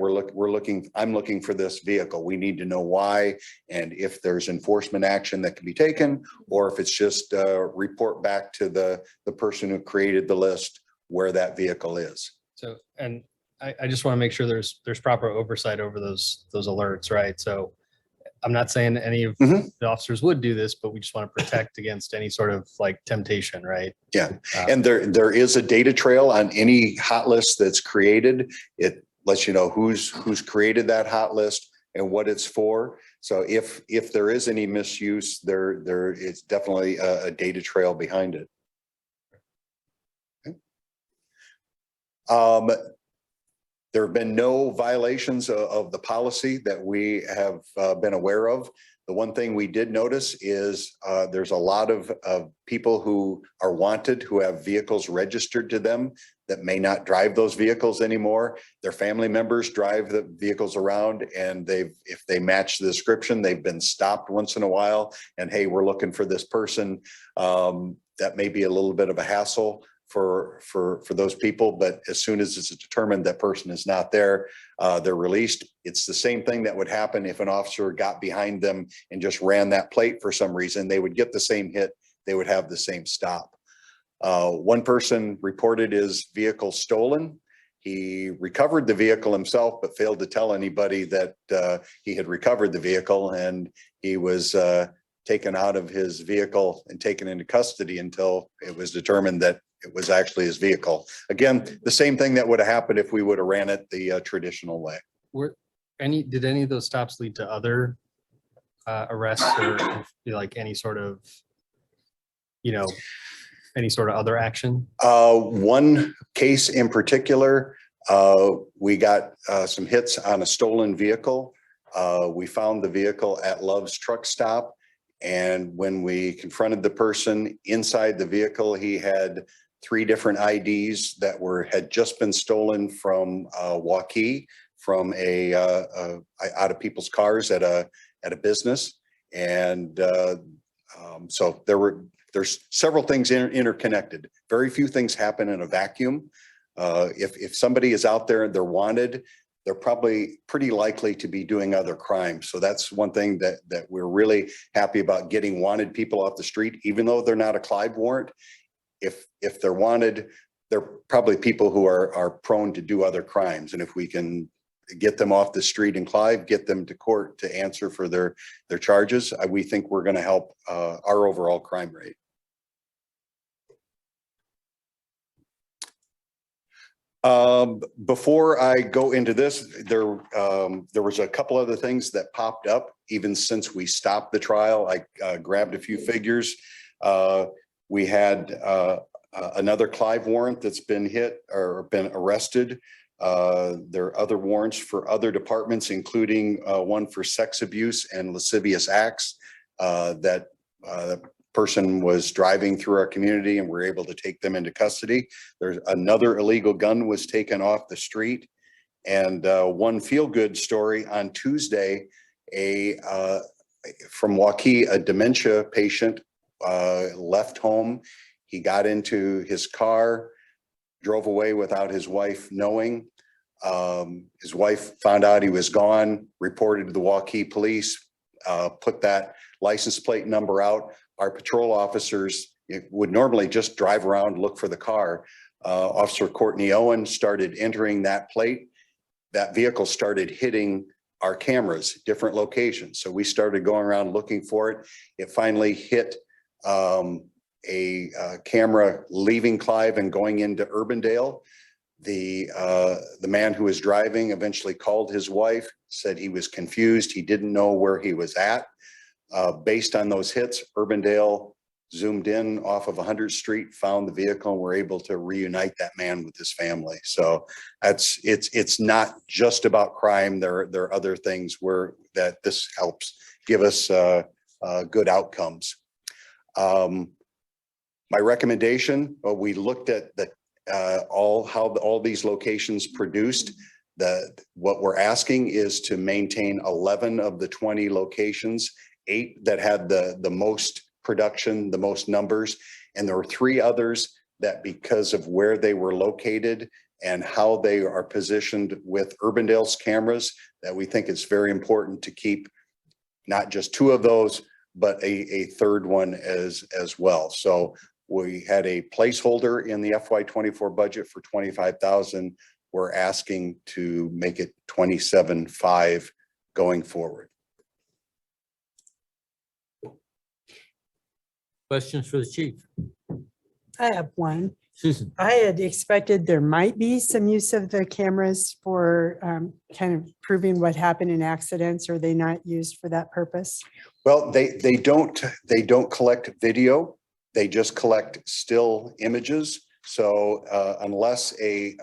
I'm looking for this vehicle. We need to know why, and if there's enforcement action that can be taken, or if it's just report back to the person who created the list where that vehicle is. So, and I just want to make sure there's proper oversight over those alerts, right? So I'm not saying any of the officers would do this, but we just want to protect against any sort of like temptation, right? Yeah, and there is a data trail on any hot list that's created. It lets you know who's created that hot list and what it's for. So if there is any misuse, there is definitely a data trail behind it. Okay. There have been no violations of the policy that we have been aware of. The one thing we did notice is there's a lot of people who are wanted who have vehicles registered to them that may not drive those vehicles anymore. Their family members drive the vehicles around, and if they match the description, they've been stopped once in a while. And hey, we're looking for this person. That may be a little bit of a hassle for those people, but as soon as it's determined that person is not there, they're released. It's the same thing that would happen if an officer got behind them and just ran that plate for some reason. They would get the same hit, they would have the same stop. One person reported his vehicle stolen. He recovered the vehicle himself, but failed to tell anybody that he had recovered the vehicle, and he was taken out of his vehicle and taken into custody until it was determined that it was actually his vehicle. Again, the same thing that would have happened if we would have ran it the traditional way. Did any of those stops lead to other arrests or like any sort of, any sort of other action? One case in particular, we got some hits on a stolen vehicle. We found the vehicle at Love's truck stop. And when we confronted the person inside the vehicle, he had 3 different IDs that had just been stolen from Waukee, from out of people's cars at a business. And so there's several things interconnected. Very few things happen in a vacuum. If somebody is out there and they're wanted, they're probably pretty likely to be doing other crimes. So that's one thing that we're really happy about, getting wanted people off the street, even though they're not a Clive warrant. If they're wanted, they're probably people who are prone to do other crimes. And if we can get them off the street in Clive, get them to court to answer for their charges, we think we're going to help our overall crime rate. Before I go into this, there was a couple other things that popped up even since we stopped the trial. I grabbed a few figures. We had another Clive warrant that's been hit or been arrested. There are other warrants for other departments, including one for sex abuse and lascivious acts. That person was driving through our community, and we're able to take them into custody. There's another illegal gun was taken off the street. And one feel-good story on Tuesday, from Waukee, a dementia patient left home. He got into his car, drove away without his wife knowing. His wife found out he was gone, reported to the Waukee police, put that license plate number out. Our patrol officers would normally just drive around, look for the car. Officer Courtney Owen started entering that plate. That vehicle started hitting our cameras, different locations. So we started going around looking for it. It finally hit a camera leaving Clive and going into Urbandale. The man who was driving eventually called his wife, said he was confused. He didn't know where he was at. Based on those hits, Urbandale zoomed in off of 100th Street, found the vehicle, and were able to reunite that man with his family. So it's not just about crime. There are other things that this helps give us good outcomes. My recommendation, we looked at how all these locations produced. What we're asking is to maintain 11 of the 20 locations, 8 that had the most production, the most numbers, and there were 3 others that, because of where they were located and how they are positioned with Urbandale's cameras, that we think it's very important to keep not just 2 of those, but a third one as well. So we had a placeholder in the FY24 budget for 25,000. We're asking to make it 27.5 going forward. Questions for the chief? I have one. Susan? I had expected there might be some use of the cameras for kind of proving what happened in accidents. Are they not used for that purpose? Well, they don't collect video. They just collect still images. So unless a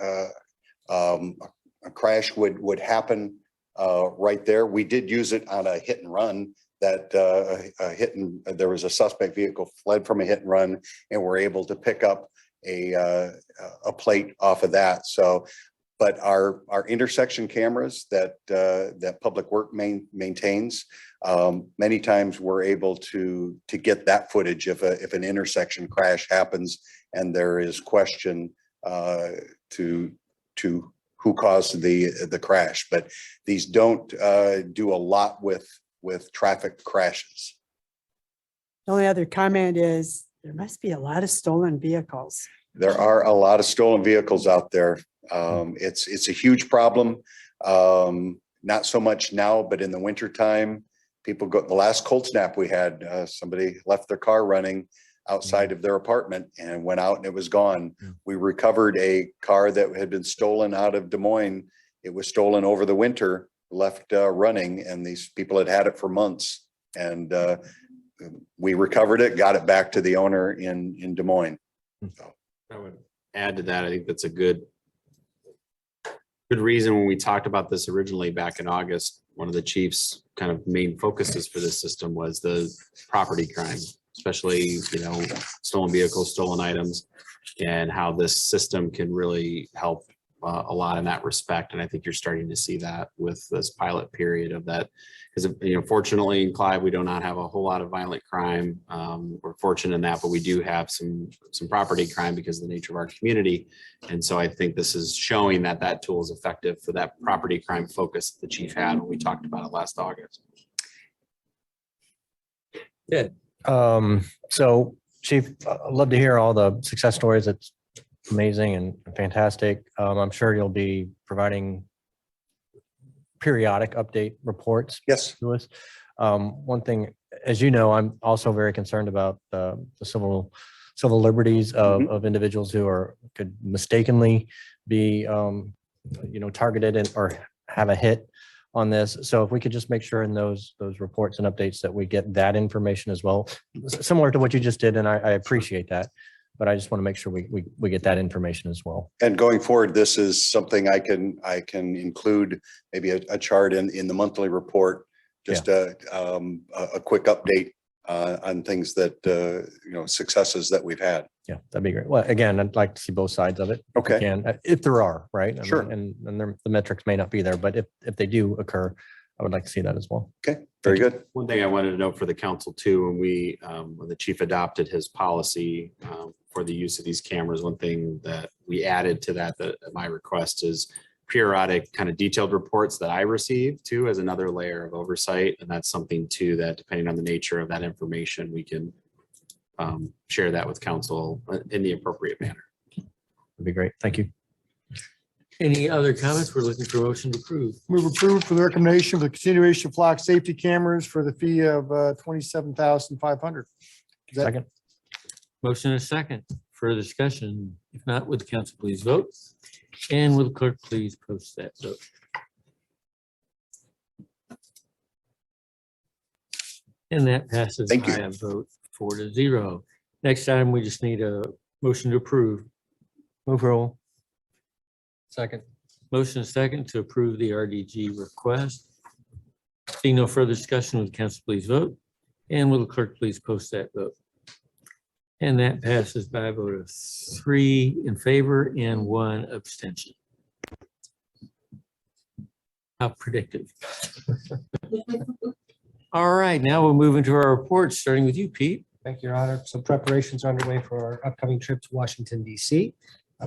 crash would happen right there, we did use it on a hit and run. There was a suspect vehicle fled from a hit and run, and we're able to pick up a plate off of that. So, but our intersection cameras that Public Work maintains, many times we're able to get that footage if an intersection crash happens and there is question to who caused the crash. But these don't do a lot with traffic crashes. The only other comment is there must be a lot of stolen vehicles. There are a lot of stolen vehicles out there. It's a huge problem. Not so much now, but in the wintertime, people go. The last cold snap we had, somebody left their car running outside of their apartment and went out and it was gone. We recovered a car that had been stolen out of Des Moines. It was stolen over the winter, left running, and these people had it for months. And we recovered it, got it back to the owner in Des Moines. So. I would add to that. I think that's a good reason. When we talked about this originally back in August, one of the chief's kind of main focuses for this system was the property crime, especially, stolen vehicles, stolen items, and how this system can really help a lot in that respect. And I think you're starting to see that with this pilot period of that, because fortunately in Clive, we do not have a whole lot of violent crime. We're fortunate in that, but we do have some property crime because of the nature of our community. And so I think this is showing that tool is effective for that property crime focus the chief had when we talked about it last August. Yeah. So Chief, I'd love to hear all the success stories. It's amazing and fantastic. I'm sure you'll be providing periodic update reports. Yes. To us. One thing, as you know, I'm also very concerned about the civil liberties of individuals who could mistakenly be, targeted or have a hit on this. So if we could just make sure in those reports and updates that we get that information as well, similar to what you just did, and I appreciate that. But I just want to make sure we get that information as well. And going forward, this is something I can include maybe a chart in the monthly report, just a quick update on things that successes that we've had. Yeah, that'd be great. Well, again, I'd like to see both sides of it. Okay. If there are, right? Sure. And the metrics may not be there, but if they do occur, I would like to see that as well. Okay, very good. One thing I wanted to note for the council too, when the chief adopted his policy for the use of these cameras, one thing that we added to that at my request is periodic kind of detailed reports that I receive too, as another layer of oversight. And that's something too, that depending on the nature of that information, we can share that with council in the appropriate manner. That'd be great. Thank you. Any other comments? We're looking for a motion to approve. Move approved for the recommendation for the continuation of flock safety cameras for the fee of $27,500. Second. Motion is second. Further discussion? If not, would the council please vote? And will the clerk please post that vote? And that passes Thank you. by a vote 4-0. Next item, we just need a motion to approve. Move roll. Second. Motion is second to approve the RDG request. Seeing no further discussion, will the council please vote? And will the clerk please post that vote? And that passes by a vote of 3 in favor and 1 abstention. How predictive. All right, now we'll move into our reports, starting with you, Pete. Thank you, Your Honor. Some preparations are underway for our upcoming trip to Washington, DC.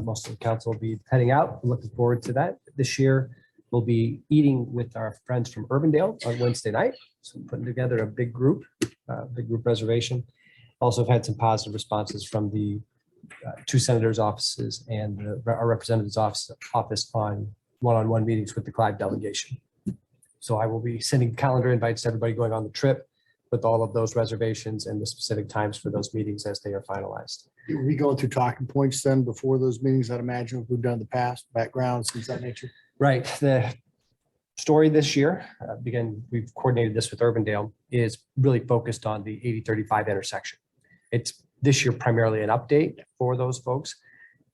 Most of the council will be heading out. I'm looking forward to that. This year, we'll be eating with our friends from Urbandale on Wednesday night. So putting together a big group reservation. Also have had some positive responses from the 2 senators' offices and our representative's office on one-on-one meetings with the Clive delegation. So I will be sending calendar invites to everybody going on the trip with all of those reservations and the specific times for those meetings as they are finalized. Are we going through talking points then before those meetings? I'd imagine we've done in the past, backgrounds, things of that nature. Right. The story this year, again, we've coordinated this with Urbandale, is really focused on the 8035 intersection. It's this year primarily an update for those folks.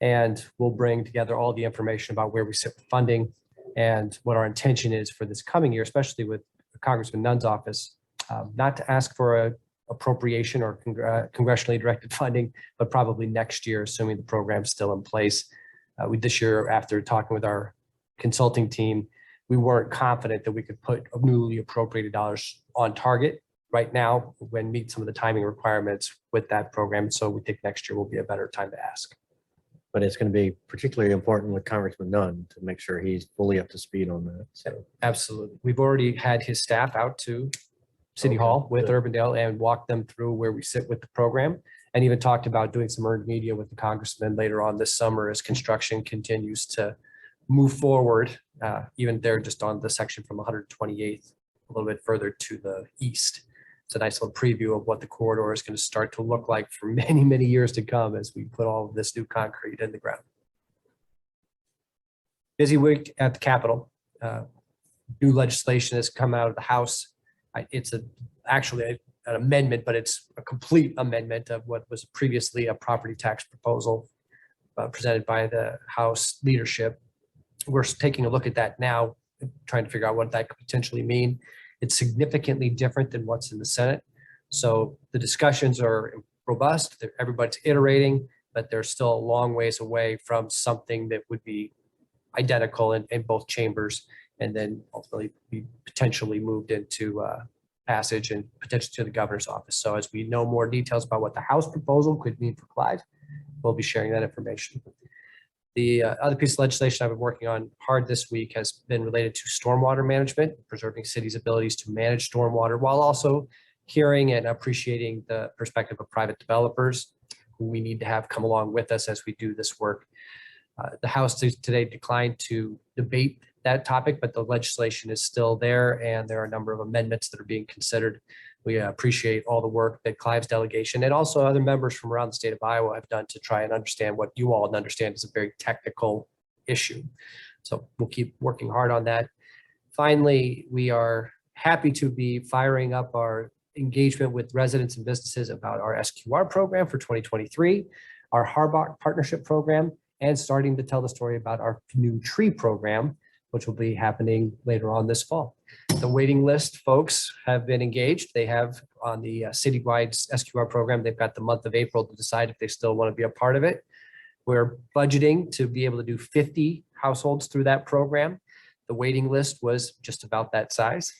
And we'll bring together all the information about where we sit with funding and what our intention is for this coming year, especially with Congressman Nunn's office, not to ask for a appropriation or congressionally directed funding, but probably next year, assuming the program's still in place. This year, after talking with our consulting team, we weren't confident that we could put newly appropriated dollars on target right now when meet some of the timing requirements with that program. So we think next year will be a better time to ask. But it's going to be particularly important with Congressman Nunn to make sure he's fully up to speed on that. So Absolutely. We've already had his staff out to City Hall with Urbandale and walked them through where we sit with the program, and even talked about doing some earned media with the congressman later on this summer as construction continues to move forward. Even there, just on the section from 128th, a little bit further to the east. It's a nice little preview of what the corridor is going to start to look like for many, many years to come as we put all of this new concrete in the ground. Busy week at the Capitol. New legislation has come out of the House. It's actually an amendment, but it's a complete amendment of what was previously a property tax proposal presented by the House leadership. We're taking a look at that now, trying to figure out what that could potentially mean. It's significantly different than what's in the Senate. So the discussions are robust. Everybody's iterating, but they're still a long ways away from something that would be identical in both chambers, and then ultimately be potentially moved into passage and potentially to the governor's office. So as we know more details about what the House proposal could mean for Clive, we'll be sharing that information. The other piece of legislation I've been working on hard this week has been related to stormwater management, preserving cities' abilities to manage stormwater while also hearing and appreciating the perspective of private developers who we need to have come along with us as we do this work. The House today declined to debate that topic, but the legislation is still there, and there are a number of amendments that are being considered. We appreciate all the work that Clive's delegation and also other members from around the state of Iowa have done to try and understand what you all understand is a very technical issue. So we'll keep working hard on that. Finally, we are happy to be firing up our engagement with residents and businesses about our SQR program for 2023, our Harbach partnership program, and starting to tell the story about our new tree program, which will be happening later on this fall. The waiting list folks have been engaged. They have on the citywide SQR program, they've got the month of April to decide if they still want to be a part of it. We're budgeting to be able to do 50 households through that program. The waiting list was just about that size.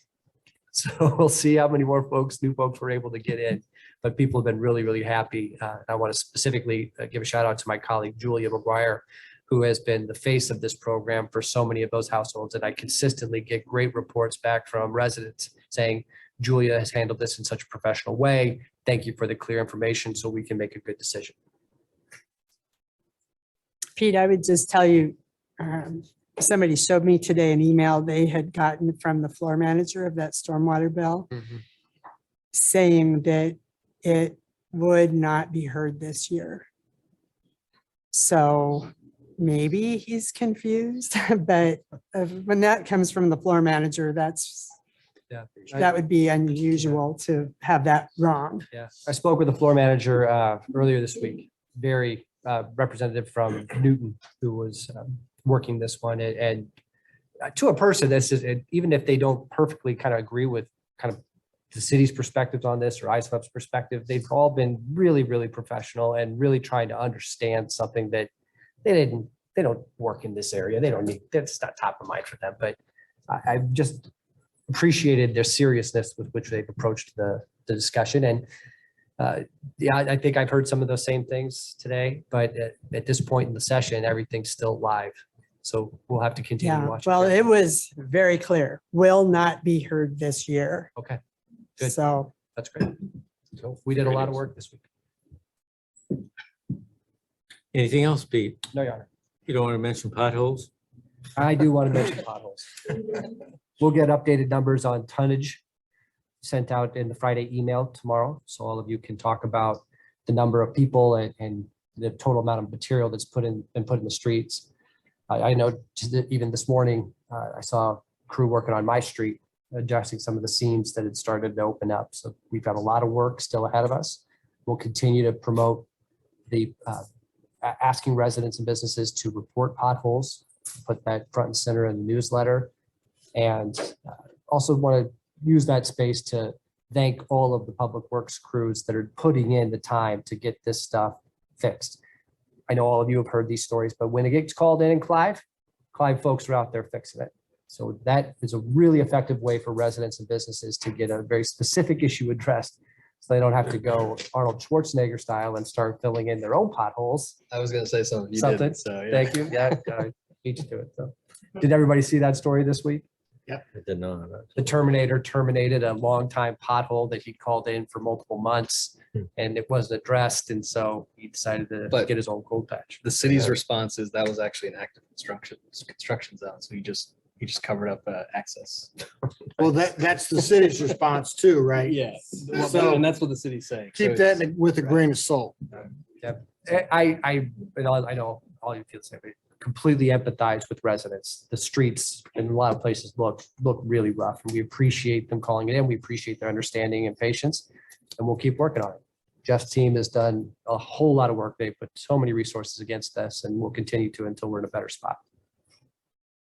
So we'll see how many more new folks were able to get in, but people have been really, really happy. I want to specifically give a shout out to my colleague, Julia McGuire, who has been the face of this program for so many of those households. And I consistently get great reports back from residents saying, Julia has handled this in such a professional way. Thank you for the clear information so we can make a good decision. Pete, I would just tell you, somebody showed me today an email they had gotten from the floor manager of that stormwater bill saying that it would not be heard this year. So maybe he's confused, but when that comes from the floor manager, that's Yeah. That would be unusual to have that wrong. Yeah, I spoke with the floor manager earlier this week, very representative from Newton, who was working this one. And to a person, this is, even if they don't perfectly kind of agree with kind of the city's perspectives on this or ISWEP's perspective, they've all been really, really professional and really trying to understand something that they don't work in this area. They don't need, that's not top of mind for them. But I've just appreciated their seriousness with which they've approached the discussion. And yeah, I think I've heard some of those same things today, but at this point in the session, everything's still live. So we'll have to continue Yeah, watching. well, it was very clear, will not be heard this year. Okay, good. So That's great. So we did a lot of work this week. Anything else, Pete? No, Your Honor. You don't want to mention potholes? I do want to mention potholes. We'll get updated numbers on tonnage sent out in the Friday email tomorrow. So all of you can talk about the number of people and the total amount of material that's been put in the streets. I know just even this morning, I saw a crew working on my street, adjusting some of the seams that had started to open up. So we've got a lot of work still ahead of us. We'll continue to promote the asking residents and businesses to report potholes, put that front and center in the newsletter. And also want to use that space to thank all of the public works crews that are putting in the time to get this stuff fixed. I know all of you have heard these stories, but when it gets called in Clive folks are out there fixing it. So that is a really effective way for residents and businesses to get a very specific issue addressed. So they don't have to go Arnold Schwarzenegger style and start filling in their own potholes. I was gonna say something. You Something. didn't, so yeah. Thank you. Yeah, beat you to it. So, did everybody see that story this week? I did not. The Terminator terminated a longtime pothole that he called in for multiple months and it wasn't addressed. And so he decided to But get his own cold patch. the city's response is that was actually an active construction zone. So he just covered up access. Well, that's the city's response too, right? Yes. So- And that's what the city's saying. So Keep that with a grain of salt. I know all you feel the same way. Completely empathize with residents. The streets in a lot of places look really rough and we appreciate them calling it in. We appreciate their understanding and patience and we'll keep working on it. Jeff's team has done a whole lot of work. They put so many resources against this and we'll continue to until we're in a better spot.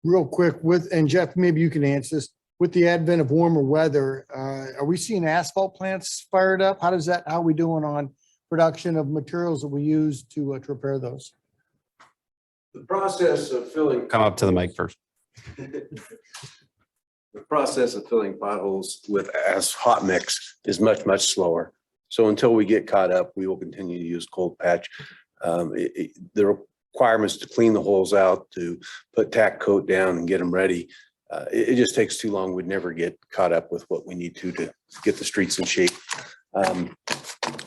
Real quick and Jeff, maybe you can answer this. With the advent of warmer weather, are we seeing asphalt plants fired up? How are we doing on production of materials that we use to repair those? The process of filling. Come up to the mic first. The process of filling potholes with hot mix is much, much slower. So until we get caught up, we will continue to use cold patch. The requirements to clean the holes out, to put tack coat down and get them ready. It just takes too long. We'd never get caught up with what we need to get the streets in shape.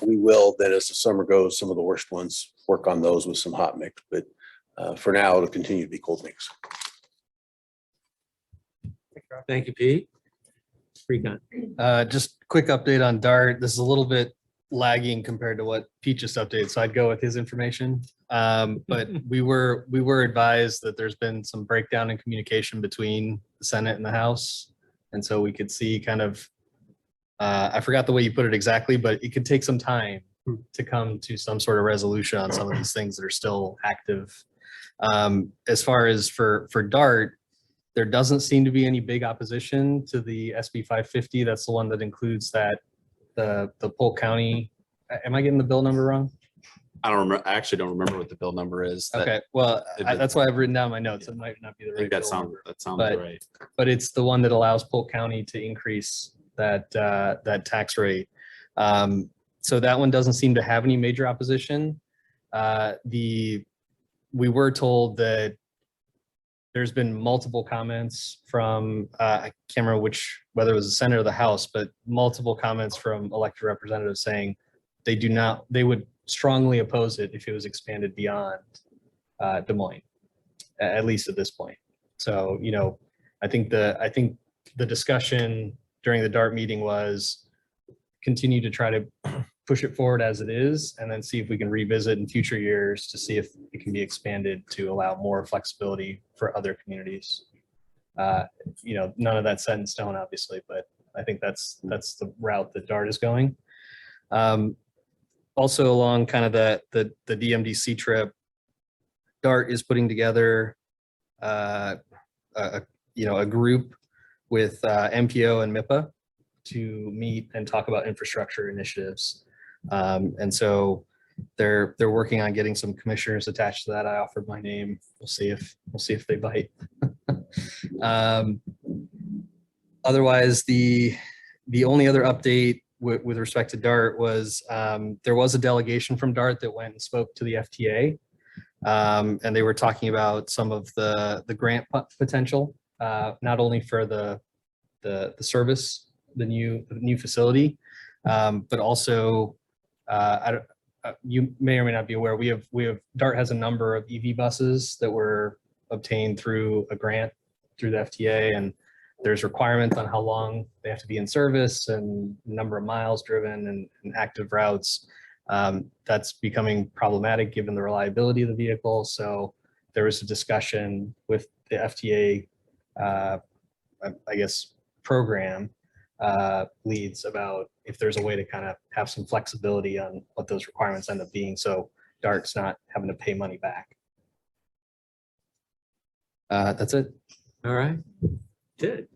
We will then, as the summer goes, some of the worst ones, work on those with some hot mix, but for now, it'll continue to be cold mix. Thank you, Pete. Recon. Just quick update on DART. This is a little bit lagging compared to what Pete just updated, so I'd go with his information. But we were advised that there's been some breakdown in communication between the Senate and the House. And so we could see kind of, I forgot the way you put it exactly, but it could take some time to come to some sort of resolution on some of these things that are still active. As far as for DART, there doesn't seem to be any big opposition to the SB 550. That's the one that includes that the Polk County. Am I getting the bill number wrong? I don't remember. I actually don't remember what the bill number is. Okay, well, that's why I've written down my notes. It might not be the I right. think that bill sounds, number. that sounds But- right. But it's the one that allows Polk County to increase that tax rate. So that one doesn't seem to have any major opposition. We were told that there's been multiple comments from, I can't remember whether it was the Senate or the House, but multiple comments from elected representatives saying they would strongly oppose it if it was expanded beyond Des Moines, at least at this point. So, I think the discussion during the DART meeting was continue to try to push it forward as it is, and then see if we can revisit in future years to see if it can be expanded to allow more flexibility for other communities. None of that's set in stone, obviously, but I think that's the route that DART is going. Also along kind of the DMDC trip, DART is putting together a group with MPO and MIPA to meet and talk about infrastructure initiatives. And so they're working on getting some commissioners attached to that. I offered my name. We'll see if they bite. Otherwise, the only other update with respect to DART was there was a delegation from DART that went and spoke to the FTA. And they were talking about some of the grant potential, not only for the service, the new facility, but also you may or may not be aware, we have DART has a number of EV buses that were obtained through a grant through the FTA, and there's requirements on how long they have to be in service and number of miles driven and active routes. That's becoming problematic given the reliability of the vehicle. So there was a discussion with the FTA, I guess, program leads about if there's a way to kind of have some flexibility on what those requirements end up being. So DART's not having to pay money back. That's it. All right. Good.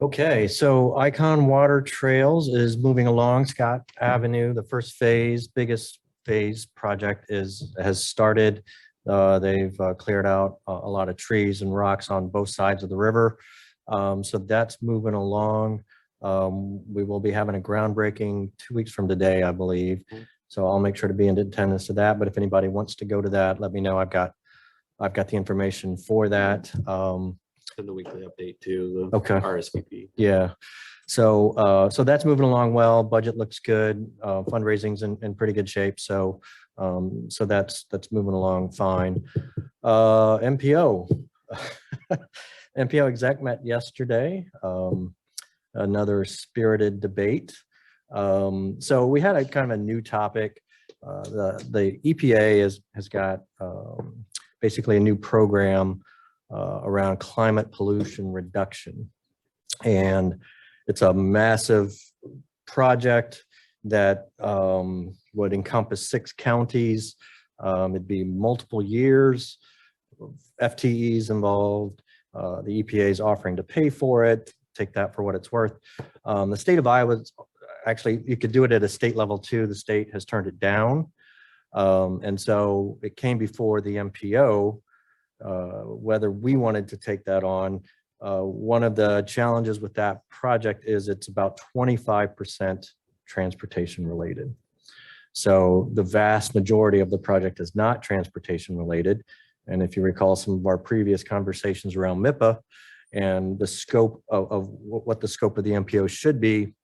Okay, so Icon Water Trails is moving along. Scott Avenue, the first phase, biggest phase project has started. They've cleared out a lot of trees and rocks on both sides of the river. So that's moving along. We will be having a groundbreaking 2 weeks from today, I believe. So I'll make sure to be in attendance to that. But if anybody wants to go to that, let me know. I've got the information for that. And the weekly update too, the Okay. RSVP. Yeah. So that's moving along well. Budget looks good. Fundraising's in pretty good shape. So that's moving along fine. MPO. MPO exec met yesterday. Another spirited debate. So we had a kind of a new topic. The EPA has got basically a new program around climate pollution reduction. And it's a massive project that would encompass 6 counties. It'd be multiple years, FTEs involved. The EPA is offering to pay for it. Take that for what it's worth. The state of Iowa, actually, you could do it at a state level too. The state has turned it down. And so it came before the MPO, whether we wanted to take that on. One of the challenges with that project is it's about 25% transportation related. So the vast majority of the project is not transportation related. And if you recall some of our previous conversations around MIPA and the scope of what the scope of the MPO should be,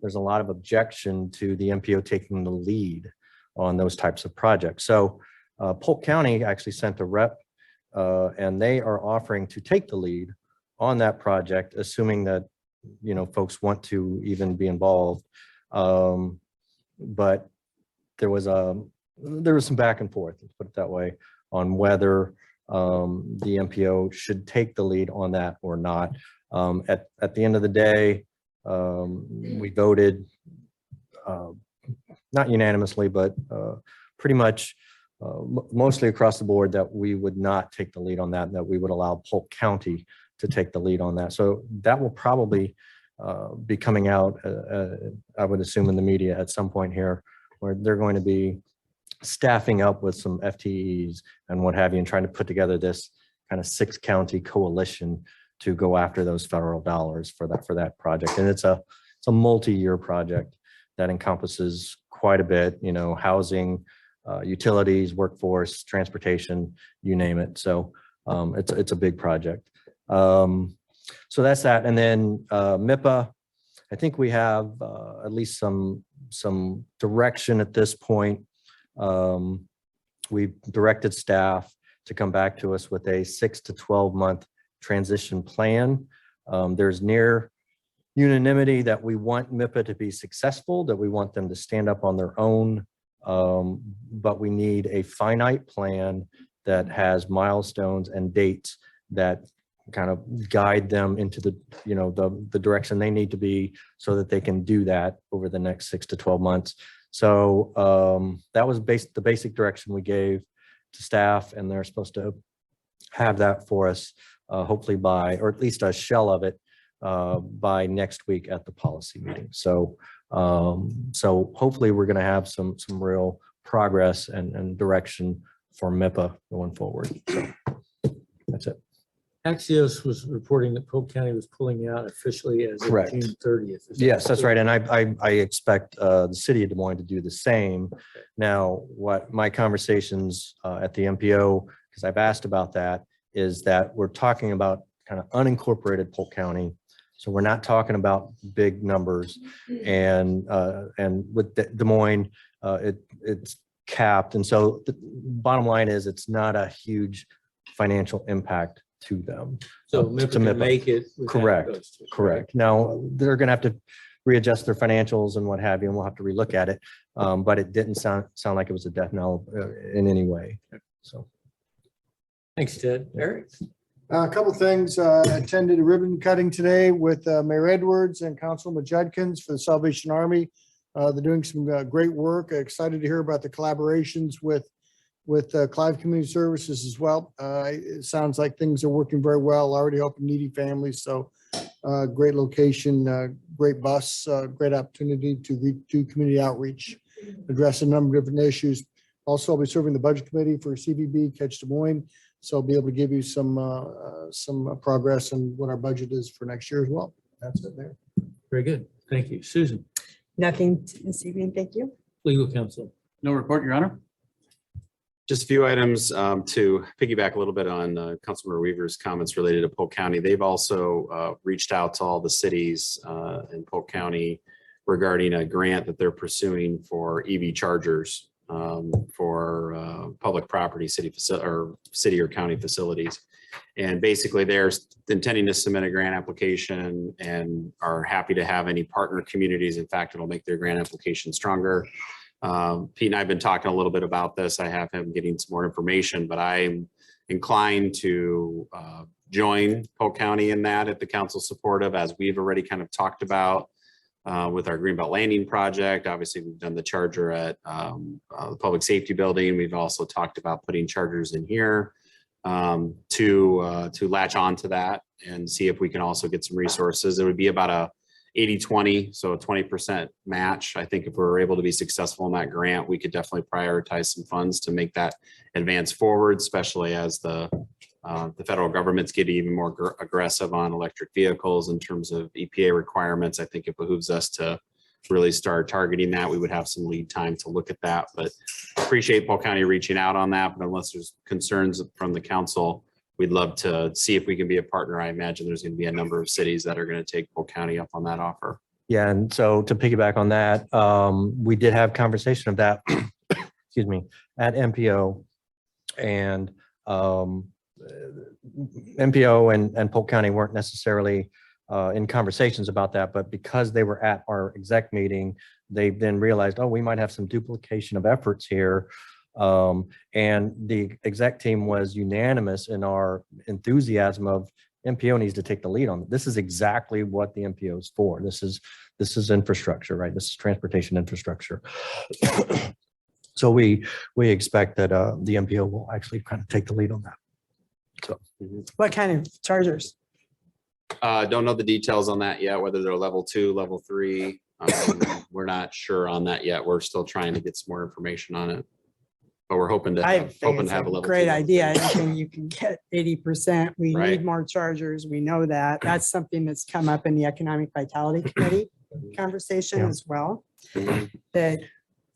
there's a lot of objection to the MPO taking the lead on those types of projects. So Polk County actually sent a rep and they are offering to take the lead on that project, assuming that, you know, folks want to even be involved. But there was some back and forth, let's put it that way, on whether the MPO should take the lead on that or not. At the end of the day, we voted not unanimously, but pretty much mostly across the board that we would not take the lead on that, and that we would allow Polk County to take the lead on that. So that will probably be coming out, I would assume, in the media at some point here, where they're going to be staffing up with some FTEs and what have you, and trying to put together this kind of 6-county coalition to go after those federal dollars for that project. And it's a multi-year project that encompasses quite a bit, you know, housing, utilities, workforce, transportation, you name it. So it's a big project. So that's that. And then MIPA, I think we have at least some direction at this point. We've directed staff to come back to us with a 6 to 12 month transition plan. There's near unanimity that we want MIPA to be successful, that we want them to stand up on their own, but we need a finite plan that has milestones and dates that kind of guide them into the, the direction they need to be so that they can do that over the next 6 to 12 months. So that was the basic direction we gave to staff, and they're supposed to have that for us hopefully by, or at least a shell of it by next week at the policy meeting. So hopefully we're going to have some real progress and direction for MIPA going forward. So that's it. Axios was reporting that Polk County was pulling out officially as of Correct. June 30th. Yes, that's right. And I expect the city of Des Moines to do the same. Now, what my conversations at the MPO, because I've asked about that, is that we're talking about kind of unincorporated Polk County. So we're not talking about big numbers, and with Des Moines, it's capped. And so the bottom line is it's not a huge financial impact to them. So to MIPA can MIPA. make it. without Correct, those two. correct. Now, they're going to have to readjust their financials and what have you, and we'll have to relook at it. But it didn't sound like it was a death knell in any way. So. Thanks, Ted. Eric? A couple of things. Attended a ribbon cutting today with Mayor Edwards and Councilman Judkins for the Salvation Army. They're doing some great work. Excited to hear about the collaborations with Clive Community Services as well. It sounds like things are working very well, already helping needy families. So great location, great bus, great opportunity to do community outreach, address a number of different issues. Also, I'll be serving the budget committee for CVB Catch Des Moines. So I'll be able to give you some progress on what our budget is for next year as well. That's it there. Very good. Thank you. Susan, Nothing this evening, thank you. legal counsel. No report, Your Honor. Just a few items to piggyback a little bit on Councilmember Weaver's comments related to Polk County. They've also reached out to all the cities in Polk County regarding a grant that they're pursuing for EV chargers for public property, city or county facilities. And basically they're intending to submit a grant application and are happy to have any partner communities. In fact, it'll make their grant application stronger. Pete and I have been talking a little bit about this. I have him getting some more information, but I'm inclined to join Polk County in that if the council supportive, as we've already kind of talked about with our Greenbelt Landing project. Obviously, we've done the charger at the Public Safety Building. We've also talked about putting chargers in here to latch on to that and see if we can also get some resources. It would be about a 80-20, so a 20% match. I think if we were able to be successful in that grant, we could definitely prioritize some funds to make that advance forward, especially as the federal government's getting even more aggressive on electric vehicles in terms of EPA requirements. I think it behooves us to really start targeting that. We would have some lead time to look at that, but appreciate Polk County reaching out on that. But unless there's concerns from the council, we'd love to see if we can be a partner. I imagine there's going to be a number of cities that are going to take Polk County up on that offer. Yeah, and so to piggyback on that, we did have conversation of that, excuse me, at MPO, and MPO and Polk County weren't necessarily in conversations about that, but because they were at our exec meeting, they then realized, oh, we might have some duplication of efforts here. And the exec team was unanimous in our enthusiasm of MPO needs to take the lead on it. This is exactly what the MPO is for. This is infrastructure, right? This is transportation infrastructure. So we expect that the MPO will actually kind of take the lead on that. So What kind of chargers? Don't know the details on that yet, whether they're level 2, level 3. We're not sure on that yet. We're still trying to get some more information on it. But we're hoping to I have, think it's a a level 2, great level idea. 3. Anything you can get 80%. We Right. need more chargers. We know that. That's something that's come up in the Economic Vitality Committee conversation Yeah. as well. Mhm. That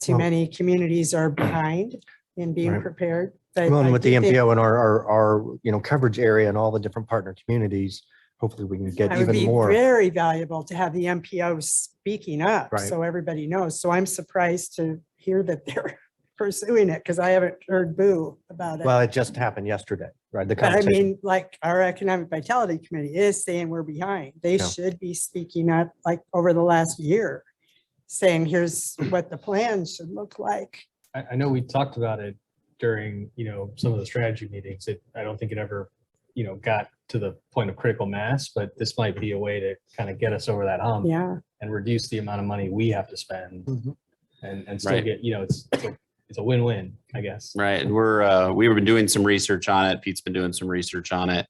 too Well- many communities are behind in being Right. prepared. But well, I and with the do think MPO and our coverage area and all the different partner communities, hopefully we can get It would even be more. very valuable to have the MPO speaking up, Right. so everybody knows. So I'm surprised to hear that they're pursuing it, because I haven't heard boo about it. Well, it just happened yesterday, right? The But I conversation. mean, like, our Economic Vitality Committee is saying we're behind. They Yeah. should be speaking up, like, over the last year, saying, here's what the plan should look like. I know we talked about it during, some of the strategy meetings. I don't think it ever got to the point of critical mass, but this might be a way to kind of get us over that hump Yeah. and reduce the amount of money we have to spend and still Right. get, it's a win-win, I guess. Right. And we've been doing some research on it. Pete's been doing some research on it.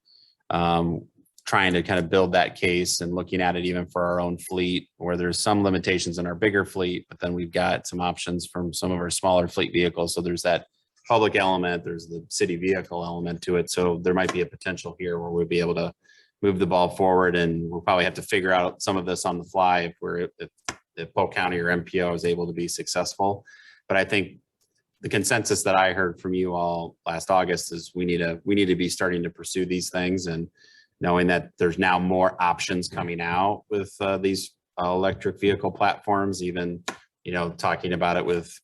Trying to kind of build that case and looking at it even for our own fleet, where there's some limitations in our bigger fleet, but then we've got some options from some of our smaller fleet vehicles. So there's that public element, there's the city vehicle element to it. So there might be a potential here where we'll be able to move the ball forward, and we'll probably have to figure out some of this on the fly if Polk County or MPO is able to be successful. But I think the consensus that I heard from you all last August is we need to be starting to pursue these things, and knowing that there's now more options coming out with these electric vehicle platforms, even, talking about it with,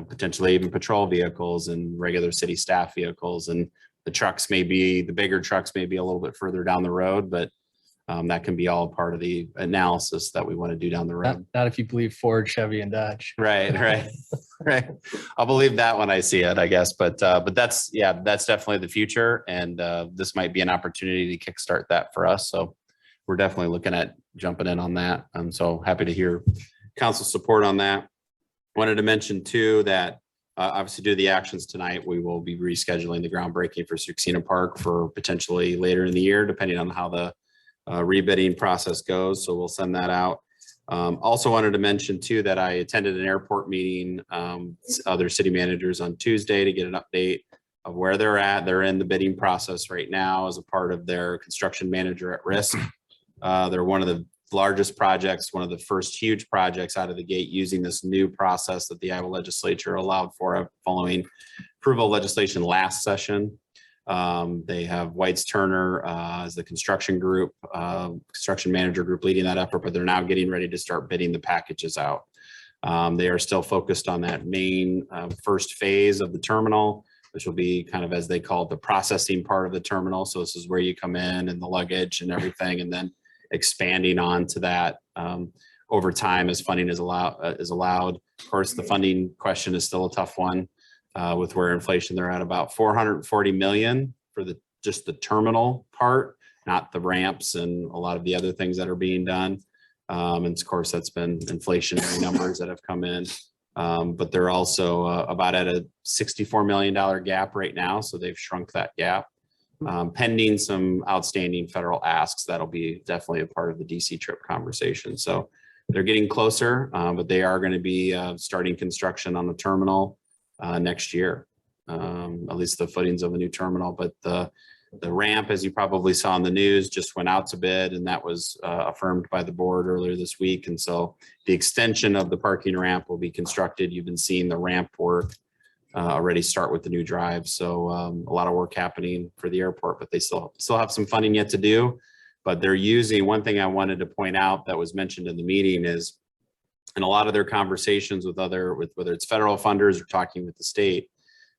potentially even patrol vehicles and regular city staff vehicles. And the bigger trucks may be a little bit further down the road, but that can be all part of the analysis that we want to do down the road. Not if you believe Ford, Chevy, and Dodge. Right. Right. I'll believe that when I see it, I guess. But that's definitely the future. And this might be an opportunity to kickstart that for us. So we're definitely looking at jumping in on that. I'm so happy to hear council support on that. Wanted to mention too that obviously due to the actions tonight, we will be rescheduling the groundbreaking for Succina Park for potentially later in the year, depending on how the rebidding process goes. So we'll send that out. Also wanted to mention too that I attended an airport meeting, other city managers on Tuesday, to get an update of where they're at. They're in the bidding process right now as a part of their construction manager at risk. They're one of the largest projects, one of the first huge projects out of the gate using this new process that the Iowa legislature allowed for following approval of legislation last session. They have White's Turner as the construction group, construction manager group leading that effort, but they're now getting ready to start bidding the packages out. They are still focused on that main first phase of the terminal, which will be kind of, as they call it, the processing part of the terminal. So this is where you come in and the luggage and everything, and then expanding on to that over time as funding is allowed. Of course, the funding question is still a tough one. With where inflation, they're at about 440 million for just the terminal part, not the ramps and a lot of the other things that are being done. And of course, that's been inflationary numbers that have come in. But they're also about at a $64 million gap right now. So they've shrunk that gap. Pending some outstanding federal asks, that'll be definitely a part of the DC trip conversation. So they're getting closer, but they are going to be starting construction on the terminal next year, at least the footings of a new terminal. But the ramp, as you probably saw in the news, just went out to bid, and that was affirmed by the board earlier this week. And so the extension of the parking ramp will be constructed. You've been seeing the ramp work already start with the new drive. So a lot of work happening for the airport, but they still have some funding yet to do. But they're using, one thing I wanted to point out that was mentioned in the meeting is, in a lot of their conversations with whether it's federal funders or talking with the state,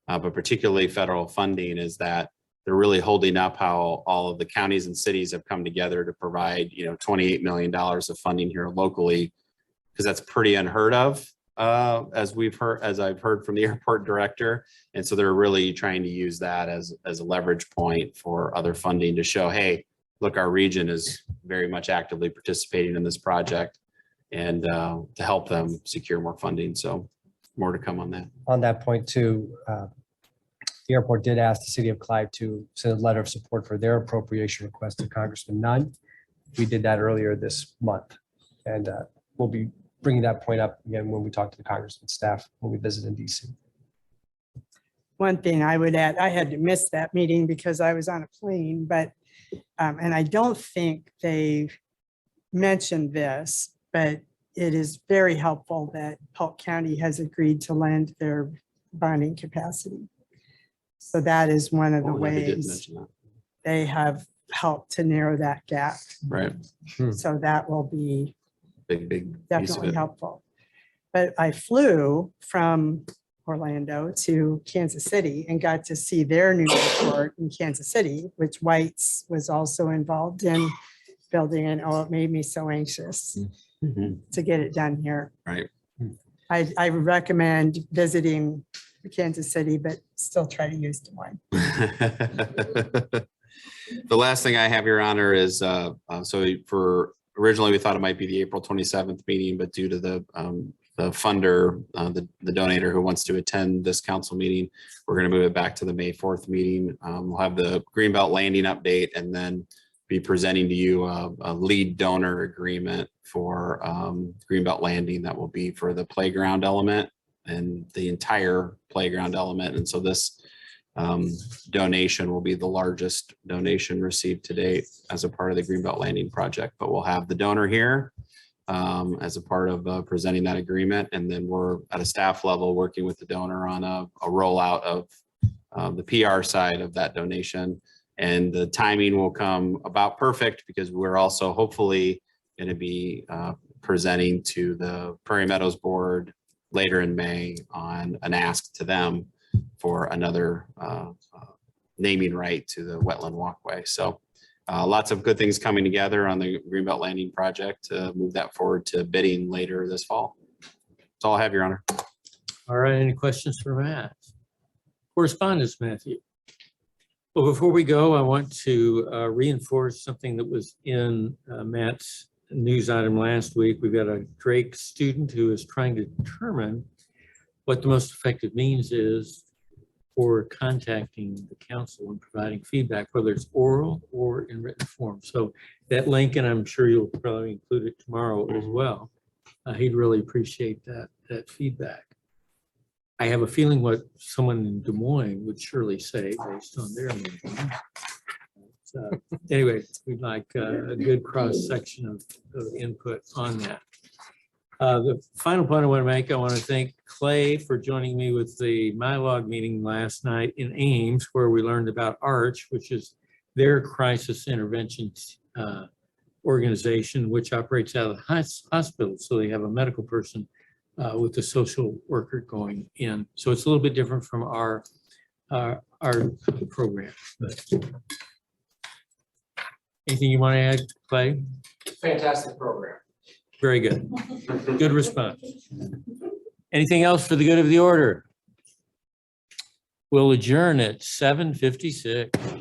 but particularly federal funding, is that they're really holding up how all of the counties and cities have come together to provide, $28 million of funding here locally, because that's pretty unheard of, as I've heard from the airport director. And so they're really trying to use that as a leverage point for other funding to show, hey, look, our region is very much actively participating in this project, and to help them secure more funding. So more to come on that. On that point too, the airport did ask the city of Clive to send a letter of support for their appropriation request to Congressman Nunn. We did that earlier this month, and we'll be bringing that point up again when we talk to the congressman staff when we visit in DC. One thing I would add, I had to miss that meeting because I was on a plane, but, and I don't think they mentioned this, but it is very helpful that Polk County has agreed to lend their bonding capacity. So that is one of the ways they have helped to narrow that gap. Right. So that will be big definitely helpful. But I flew from Orlando to Kansas City and got to see their new airport in Kansas City, which White's was also involved in building. And oh, it made me so anxious to get it done here. Right. I recommend visiting Kansas City, but still try to use Des Moines. The last thing I have, Your Honor, is, so for, originally we thought it might be the April 27th meeting, but due to the funder, the donator who wants to attend this council meeting, we're going to move it back to the May 4th meeting. We'll have the Greenbelt Landing update and then be presenting to you a lead donor agreement for Greenbelt Landing that will be for the playground element and the entire playground element. And so this donation will be the largest donation received to date as a part of the Greenbelt Landing project, but we'll have the donor here as a part of presenting that agreement. And then we're at a staff level working with the donor on a rollout of the PR side of that donation. And the timing will come about perfect because we're also hopefully going to be presenting to the Prairie Meadows Board later in May on an ask to them for another naming right to the wetland walkway. So lots of good things coming together on the Greenbelt Landing project to move that forward to bidding later this fall. That's all I have, Your Honor. All right, any questions for Matt? Correspondence, Matthew. Well, before we go, I want to reinforce something that was in Matt's news item last week. We've got a Drake student who is trying to determine what the most effective means is for contacting the council and providing feedback, whether it's oral or in written form. So that link, and I'm sure you'll probably include it tomorrow as well. He'd really appreciate that feedback. I have a feeling what someone in Des Moines would surely say based on their meeting. So anyway, we'd like a good cross section of input on that. The final point I want to make, I want to thank Clay for joining me with the MyLog meeting last night in Ames, where we learned about ARCH, which is their crisis intervention organization, which operates out of the hospital. So they have a medical person with a social worker going in. So it's a little bit different from our program. But anything you want to add, Clay? Fantastic program. Very good. Good response. Anything else for the good of the order? We'll adjourn at 7:56.